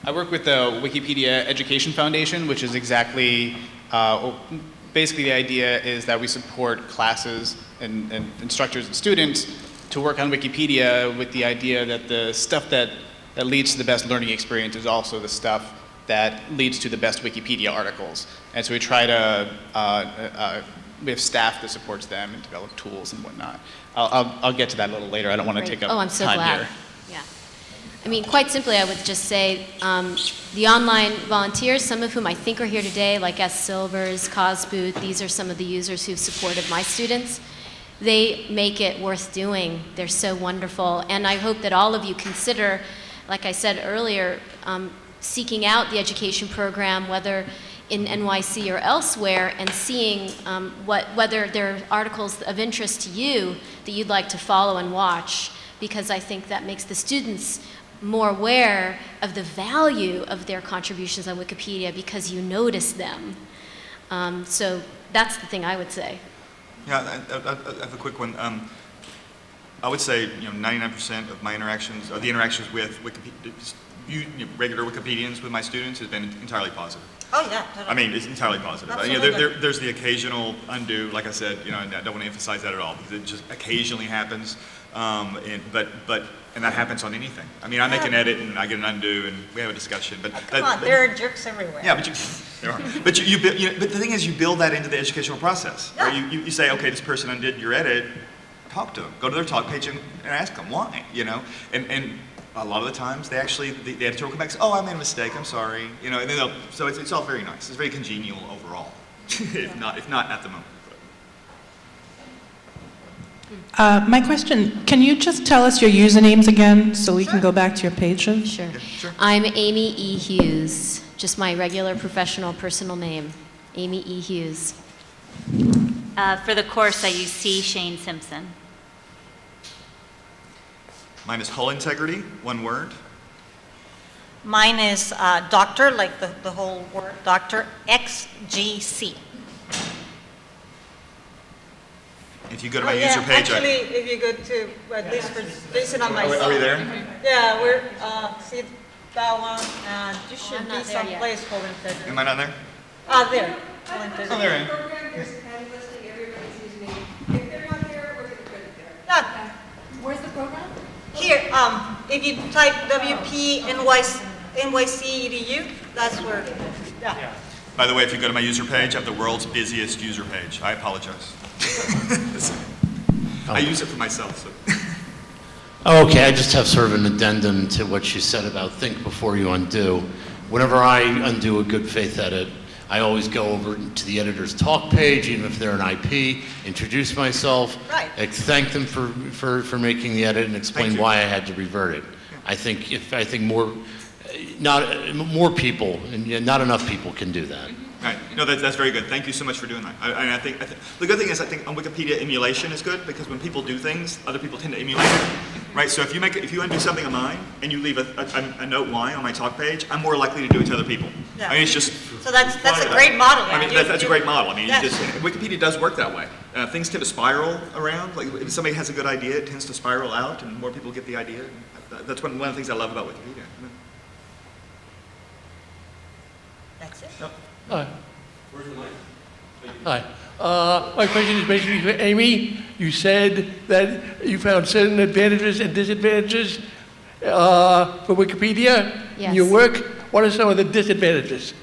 Speaker 7: I work with the Wikipedia Education Foundation, which is exactly, basically the idea is that we support classes and instructors and students to work on Wikipedia with the idea that the stuff that leads to the best learning experience is also the stuff that leads to the best Wikipedia articles. And so we try to, we have staff that supports them and develop tools and whatnot. I'll get to that a little later. I don't want to
Speaker 2: Great.
Speaker 7: take up
Speaker 2: Oh, I'm so
Speaker 7: time
Speaker 2: glad.
Speaker 7: here.
Speaker 2: Yeah. I mean, quite simply, I would just say the online volunteers, some of whom I think are here today, like S. Silvers, Cosbooth, these are some of the users who've supported my students. They make it worth doing. They're so wonderful. And I hope that all of you consider, like I said earlier, seeking out the education program, whether in NYC or elsewhere, and seeing whether there are articles of interest to you that you'd like to follow and watch, because I think that makes the students more aware of the value of their contributions on Wikipedia because you notice them. So that's the thing I would say.
Speaker 3: Yeah, I have a quick one. I would say 99% of my interactions, or the interactions with regular Wikipedians with my students, has been entirely positive.
Speaker 5: Oh, yeah. Totally.
Speaker 3: I mean, it's entirely positive.
Speaker 5: Absolutely.
Speaker 3: There's the occasional undo, like I said, I don't want to emphasize that at all, because it just occasionally happens. And that happens on anything. I mean, I make an edit and I get an undo and we have a discussion. But
Speaker 5: Come on, there are jerks everywhere.
Speaker 3: Yeah, but there are. But but the thing is, you build that into the educational process.
Speaker 5: Yeah.
Speaker 3: Right? You say, okay, this person undid your edit. Talk to them. Go to their talk page and ask them why. And a lot of the times they actually the editor will come back and say, oh, I made a mistake. I'm sorry. And then so it's all very nice. It's very congenial overall. if not at the moment.
Speaker 9: My question, can you just tell us your usernames again so we can go back to your pages?
Speaker 2: Sure.
Speaker 3: Yeah, sure.
Speaker 2: I'm Amy E. Hughes, just my regular professional personal name, Amy E. Hughes.
Speaker 4: For the course, I use C. Shane-Simpson.
Speaker 3: Mine is Hull Integrity, one word.
Speaker 5: Mine is doctor, like the whole word, doctor, XGC.
Speaker 3: If you go to my user page,
Speaker 5: Actually, if you go to, at least for Jason on my
Speaker 3: are we there?
Speaker 5: Yeah, we're, see that one, and you should
Speaker 2: I'm
Speaker 5: be
Speaker 2: not there yet.
Speaker 5: someplace called integrity.
Speaker 3: Am I not there?
Speaker 5: There. Full integrity.
Speaker 3: Oh, there I am.
Speaker 1: Program is hand listing everybody's username. If they're not there, we're going to put it there.
Speaker 5: Yeah,
Speaker 1: Where's the program?
Speaker 5: here, if you type WP NYC EDU, that's where, yeah.
Speaker 3: By the way, if you go to my user page, I have the world's busiest user page. I apologize. I use it for myself. So.
Speaker 10: Okay, I just have sort of an addendum to what you said about think before you undo. Whenever I undo a good faith edit, I always go over to the editor's talk page, even if they're an IP, introduce myself,
Speaker 5: Right.
Speaker 10: thank them for making the edit, and explain
Speaker 3: Thank you.
Speaker 10: why I had to revert it. I think more people, and not enough people can do that.
Speaker 3: Right. No, that's very good. Thank you so much for doing that. I think the good thing is I think on Wikipedia emulation is good, because when people do things, other people tend to emulate it. Right. So if you undo something of mine and you leave a note Y on my talk page, I'm more likely to do it to other people.
Speaker 5: Yeah.
Speaker 3: I mean, it's just.
Speaker 5: So that's a great model.
Speaker 3: I mean, that's a great model. I mean,
Speaker 5: Yes.
Speaker 3: Wikipedia does work that way. Things tend to spiral around. Like if somebody has a good idea, it tends to spiral out, and more people get the idea. That's one of the things I love about Wikipedia.
Speaker 5: That's it.
Speaker 11: Hi. Hi. My question is basically for Amy. You said that you found certain advantages and disadvantages for Wikipedia in your
Speaker 2: Yes.
Speaker 11: work. What are some of the disadvantages?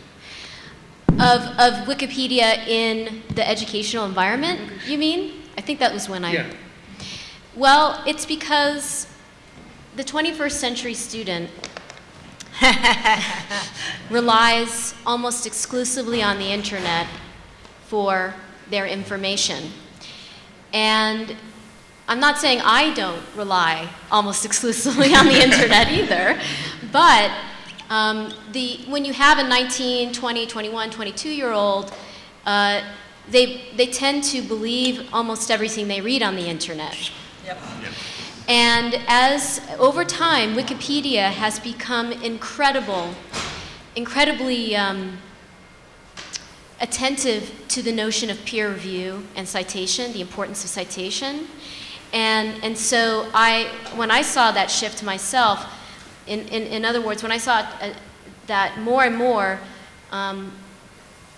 Speaker 2: Of Wikipedia in the educational environment, you mean? I think that was when I...
Speaker 11: Yeah.
Speaker 2: Well, it's because the 21st century student relies almost exclusively on the internet for their information. And I'm not saying I don't rely almost exclusively on the internet either, but when you have a 19, 20, 21, 22-year-old, they tend to believe almost everything they read on the internet.
Speaker 5: Yep.
Speaker 2: And over time, Wikipedia has become incredibly attentive to the notion of peer review and citation, the importance of citation. And so when I saw that shift myself, in other words, when I saw that more and more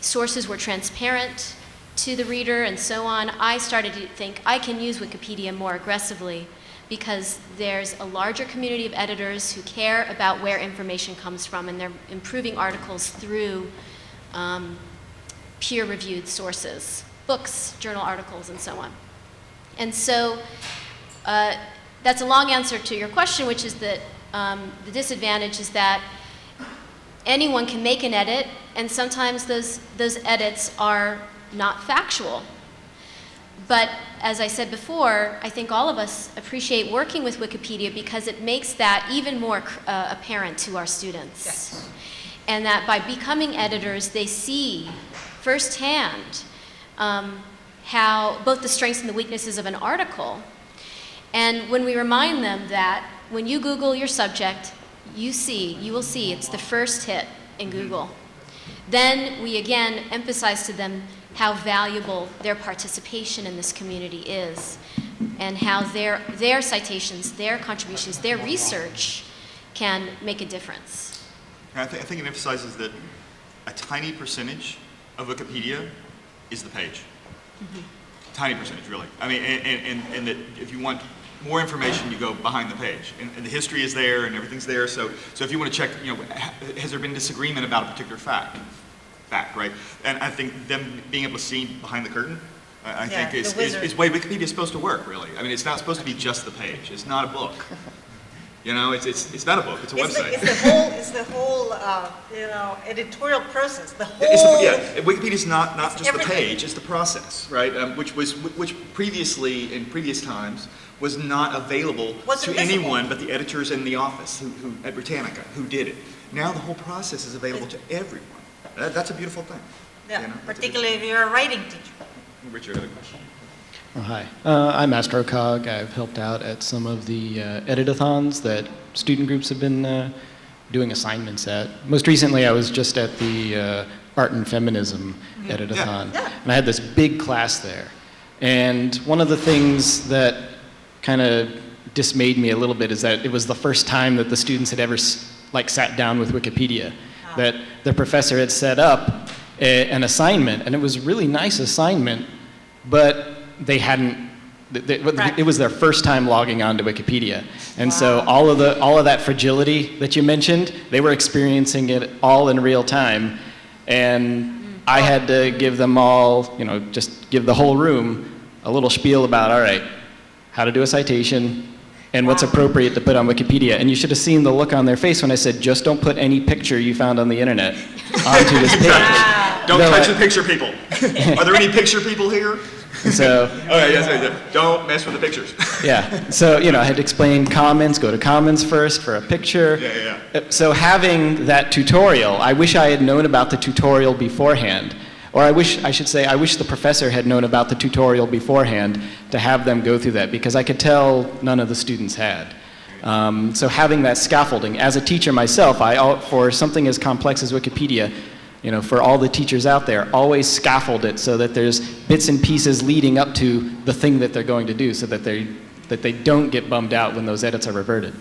Speaker 2: sources were transparent to the reader and so on, I started to think I can use Wikipedia more aggressively because there's a larger community of editors who care about where information comes from, and they're improving articles through peer-reviewed sources, books, journal articles, and so on. And so that's a long answer to your question, which is that the disadvantage is that anyone can make an edit, and sometimes those edits are not factual. But as I said before, I think all of us appreciate working with Wikipedia because it makes that even more apparent to our students. Yes. And that by becoming editors, they see firsthand how both the strengths and the weaknesses of an article. And when we remind them that when you Google your subject, you will see it's the first hit in Google. Then we again emphasize to them how valuable their participation in this community is, and how their citations, their contributions, their research can make a difference.
Speaker 3: I think it emphasizes that a tiny percentage of Wikipedia is the page. Mm-hmm. Tiny percentage, really. I mean, and that if you want more information, you go behind the page, and the history is there, and everything's there. So if you want to check, has there been disagreement about a particular fact, right? And I think them being able to see behind the curtain, I think is the way Wikipedia is supposed to work, really. I mean, it's not supposed to be just the page. It's not a book. It's not a book. It's a website.
Speaker 5: It's the whole editorial process. The whole.
Speaker 3: Wikipedia is not just
Speaker 5: everything.
Speaker 3: the page. It's the process, right? Which previously in previous times was not available to anyone but the editors in the office who at Britannica who did it. Now the whole process is available to everyone. That's a beautiful thing.
Speaker 5: Yeah, particularly if you're a writing teacher.
Speaker 3: Richard had a question.
Speaker 12: Oh, hi. I'm AstroCog. I've helped out at some of the editathons that student groups have been doing assignments at. Most recently, I was just at the Art and Feminism editathon. Yeah. And I had this big class there. And one of the things that kind of dismayed me a little bit is that it was the first time that the students had ever sat down with Wikipedia. That the professor had set up an assignment, and it was a really nice assignment, but they hadn't, it was their first time logging on to Wikipedia. And so all of that fragility that you mentioned, they were experiencing it all in real time. And I had to give them all, just give the whole room a little spiel about, all right, how to do a citation, and what's appropriate to put on Wikipedia. And you should have seen the look on their face when I said, just don't put any picture you found on the internet onto this page.
Speaker 3: Don't touch the picture people. Are there any picture people here?
Speaker 12: So,
Speaker 3: don't mess with the pictures.
Speaker 12: Yeah, so I had to explain Commons, go to Commons first for a picture.
Speaker 3: Yeah.
Speaker 12: So having that tutorial, I wish I had known about the tutorial beforehand. Or I wish the professor had known about the tutorial beforehand to have them go through that, because I could tell none of the students had. So having that scaffolding, as a teacher myself, for something as complex as Wikipedia, for all the teachers out there, always scaffold it so that there's bits and pieces leading up to the thing that they're going to do, so that they don't get bummed out when those edits are reverted.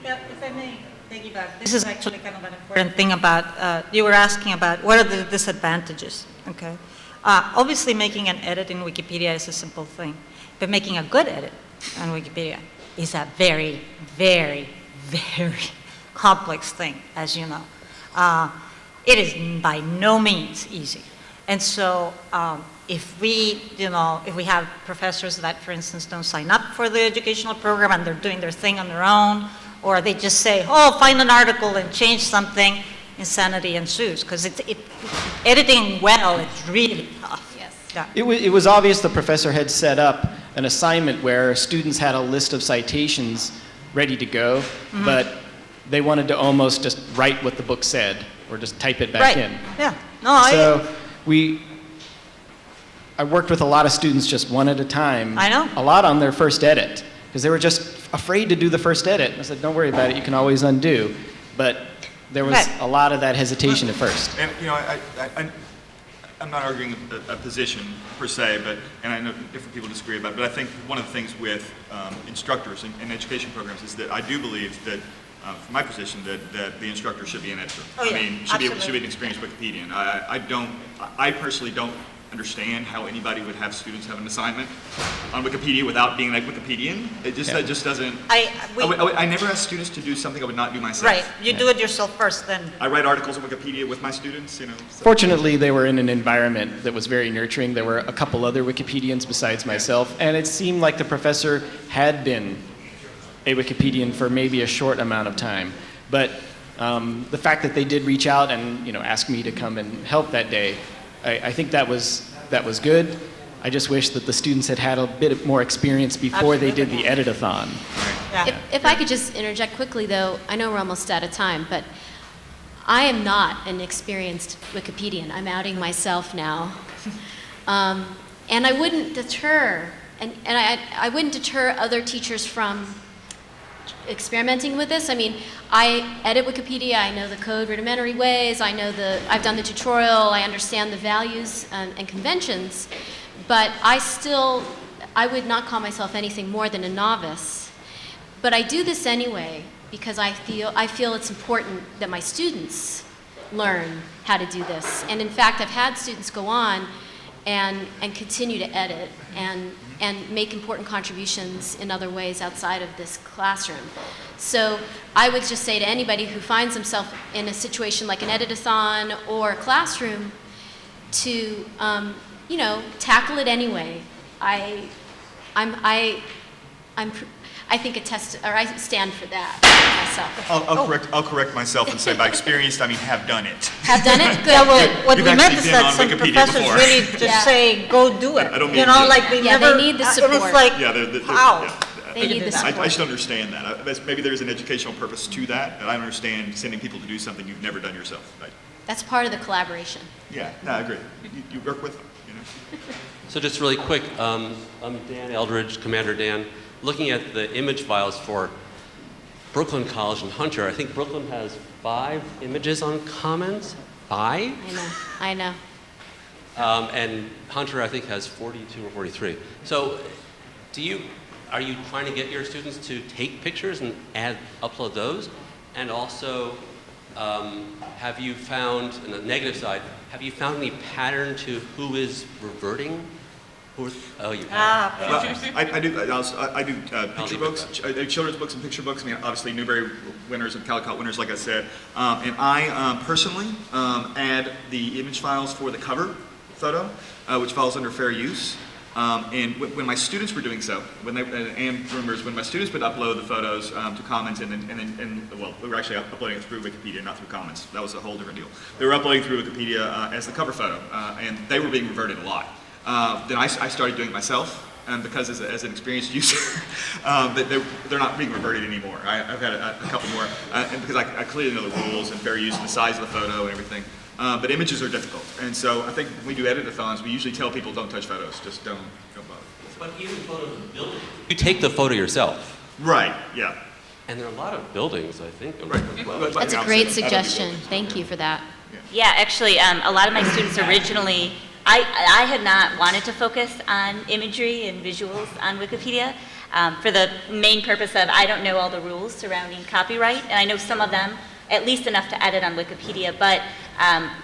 Speaker 5: Yeah, if I may piggyback, this is actually kind of an important thing about, you were asking about what are the disadvantages, okay? Obviously making an edit in Wikipedia is a simple thing, but making a good edit on Wikipedia is a very, very, very complex thing, as you know. It is by no means easy. And so if we have professors that, for instance, don't sign up for the educational program and they're doing their thing on their own, or they just say, oh, find an article and change something, insanity ensues, because editing well is really tough.
Speaker 2: Yes.
Speaker 5: Yeah.
Speaker 12: It was obvious the professor had set up an assignment where students had a list of citations ready to go, but they wanted to almost just write what the book said, or just type it back in.
Speaker 5: Yeah. No,
Speaker 12: So I worked with a lot of students just one at a time.
Speaker 5: I know.
Speaker 12: A lot on their first edit, because they were just afraid to do the first edit. I said, don't worry about it, you can always undo. But there was a lot of that hesitation at first.
Speaker 3: And, I'm not arguing a position per se, and I know different people disagree about it, but I think one of the things with instructors in education programs is that I do believe that, from my position, that the instructor should be an editor.
Speaker 5: Oh, yeah,
Speaker 3: I mean, should be an experienced Wikipedian. I personally don't understand how anybody would have students have an assignment on Wikipedia without being like Wikipedian. It just that just doesn't. I never ask students to do something I would not do myself.
Speaker 5: Right. You do it yourself first, then.
Speaker 3: I write articles on Wikipedia with my students. So.
Speaker 12: Fortunately, they were in an environment that was very nurturing. There were a couple other Wikipedians besides myself, and it seemed like the professor had been a Wikipedian for maybe a short amount of time. But the fact that they did reach out and ask me to come and help that day, I think that was good. I just wish that the students had had a bit more experience before they did the edit-a-thon.
Speaker 5: Yeah.
Speaker 2: If I could just interject quickly, though, I know we're almost out of time, but I am not an experienced Wikipedian. I'm outing myself now. And I wouldn't deter, I wouldn't deter other teachers from experimenting with this. I mean, I edit Wikipedia, I know the code rudimentary ways, I've done the tutorial, I understand the values and conventions, but I would not call myself anything more than a novice. But I do this anyway because I feel it's important that my students learn how to do this. And in fact, I've had students go on and continue to edit and make important contributions in other ways outside of this classroom. So I would just say to anybody who finds himself in a situation like an edit-a-thon or a classroom to, tackle it anyway. I stand for that myself.
Speaker 3: I'll correct myself and say by experienced, I mean have done it.
Speaker 2: Have done it? Good.
Speaker 5: Yeah, well, what
Speaker 3: You've
Speaker 5: we meant
Speaker 3: actually
Speaker 5: is
Speaker 3: been
Speaker 5: that
Speaker 3: on
Speaker 5: some
Speaker 3: Wikipedia
Speaker 5: professors
Speaker 3: before.
Speaker 5: really just say, go do it.
Speaker 3: I don't mean to.
Speaker 5: Like they
Speaker 2: Yeah,
Speaker 5: never.
Speaker 2: they need the
Speaker 5: And
Speaker 2: support.
Speaker 5: it's like, how?
Speaker 3: Yeah.
Speaker 2: They need the support.
Speaker 3: I should understand that. Maybe there's an educational purpose to that, and I understand sending people to do something you've never done yourself.
Speaker 2: That's part of the collaboration.
Speaker 3: Yeah, no, I agree. You work with them,
Speaker 13: So just really quick, I'm Dan Eldridge, Commander Dan. Looking at the image files for Brooklyn College and Hunter, I think Brooklyn has 5 images on Commons. 5?
Speaker 2: I know.
Speaker 13: And Hunter, I think, has 42 or 43. So are you trying to get your students to take pictures and upload those? And also, have you found, on the negative side, have you found any pattern to who is reverting? Oh, you have.
Speaker 3: Well, I do picture books, children's books and picture books. I mean, obviously Newbery winners and Caldecott winners, like I said. And I personally add the image files for the cover photo, which falls under fair use. And when my students were doing so, when my students would upload the photos to Commons, well, we were actually uploading it through Wikipedia, not through Commons. That was a whole different deal. They were uploading through Wikipedia as the cover photo, and they were being reverted a lot. Then I started doing it myself, and because as an experienced user, they're not being reverted anymore. I've had a couple more, and because I clearly know the rules and fair use and the size of the photo and everything. But images are difficult, and so I think when we do edit-a-thons, we usually tell people don't touch photos, just don't bother.
Speaker 13: But even photos of buildings, you take the photo yourself.
Speaker 3: Right. Yeah.
Speaker 13: And there are a lot of buildings, I think.
Speaker 3: Right.
Speaker 2: That's a great suggestion. Thank you for that.
Speaker 4: Yeah, actually, a lot of my students originally, I had not wanted to focus on imagery and visuals on Wikipedia for the main purpose of I don't know all the rules surrounding copyright, and I know some of them, at least enough to edit on Wikipedia, but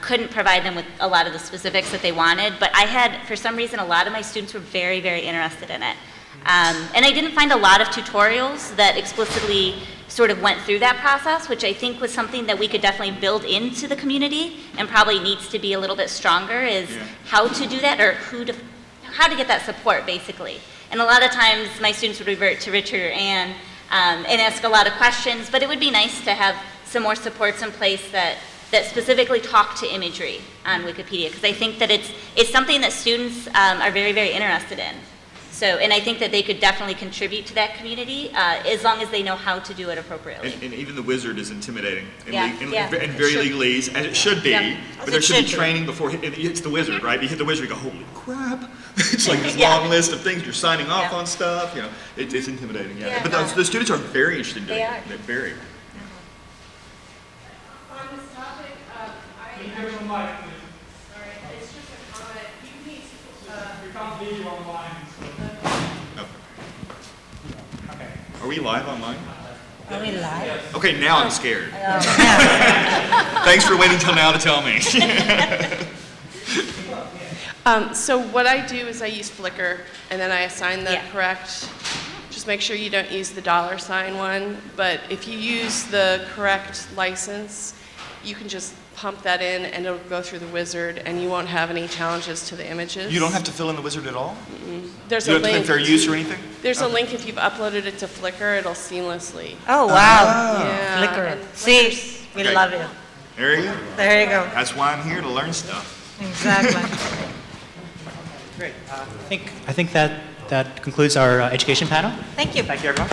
Speaker 4: couldn't provide them with a lot of the specifics that they wanted. But I had, for some reason, a lot of my students were very, very interested in it. And I didn't find a lot of tutorials that explicitly sort of went through that process, which I think was something that we could definitely build into the community and probably needs to be a little bit stronger, is how to do that, or how to get that support, basically. And a lot of times my students would revert to Richard or Anne and ask a lot of questions, but it would be nice to have some more supports in place that specifically talk to imagery on Wikipedia, because I think that it's something that students are very, very interested in. So, and I think that they could definitely contribute to that community as long as they know how to do it appropriately.
Speaker 3: And even the wizard is intimidating and,
Speaker 4: Yeah.
Speaker 3: and very legalese, and it should be,
Speaker 4: Yeah.
Speaker 3: but there should be training before it's the wizard, right? You hit the wizard, you go, holy crap. It's like this long list of things, you're signing off on stuff, you know, it's intimidating, But the students are very interested in doing it. They're very.
Speaker 14: On this topic,
Speaker 6: Can you give them a mic, please?
Speaker 14: sorry, it's just a comment. You need
Speaker 6: You can't leave you online.
Speaker 3: Okay. Are we live online?
Speaker 5: Are we live?
Speaker 3: Okay, now I'm scared. Thanks for waiting till now to tell me.
Speaker 14: So what I do is I use Flickr, and then I assign the correct, just make sure you don't use the $ one, but if you use the correct license, you can just pump that in and it'll go through the wizard and you won't have any challenges to the images.
Speaker 3: You don't have to fill in the wizard at all?
Speaker 14: There's
Speaker 3: You
Speaker 14: a
Speaker 3: don't have to
Speaker 14: link.
Speaker 3: click fair use or anything?
Speaker 14: There's a link if you've uploaded it to Flickr, it'll seamlessly.
Speaker 5: Oh, wow.
Speaker 14: Yeah,
Speaker 5: Flickr.
Speaker 14: and
Speaker 5: See, we
Speaker 3: Okay.
Speaker 5: love it.
Speaker 3: There you go.
Speaker 5: There you go.
Speaker 3: That's why I'm here, to learn stuff.
Speaker 5: Exactly.
Speaker 15: Great. I think that concludes our education panel.
Speaker 5: Thank you.
Speaker 15: Thank you, everyone.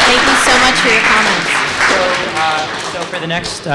Speaker 2: Thank you so much for your comments.
Speaker 15: So for the next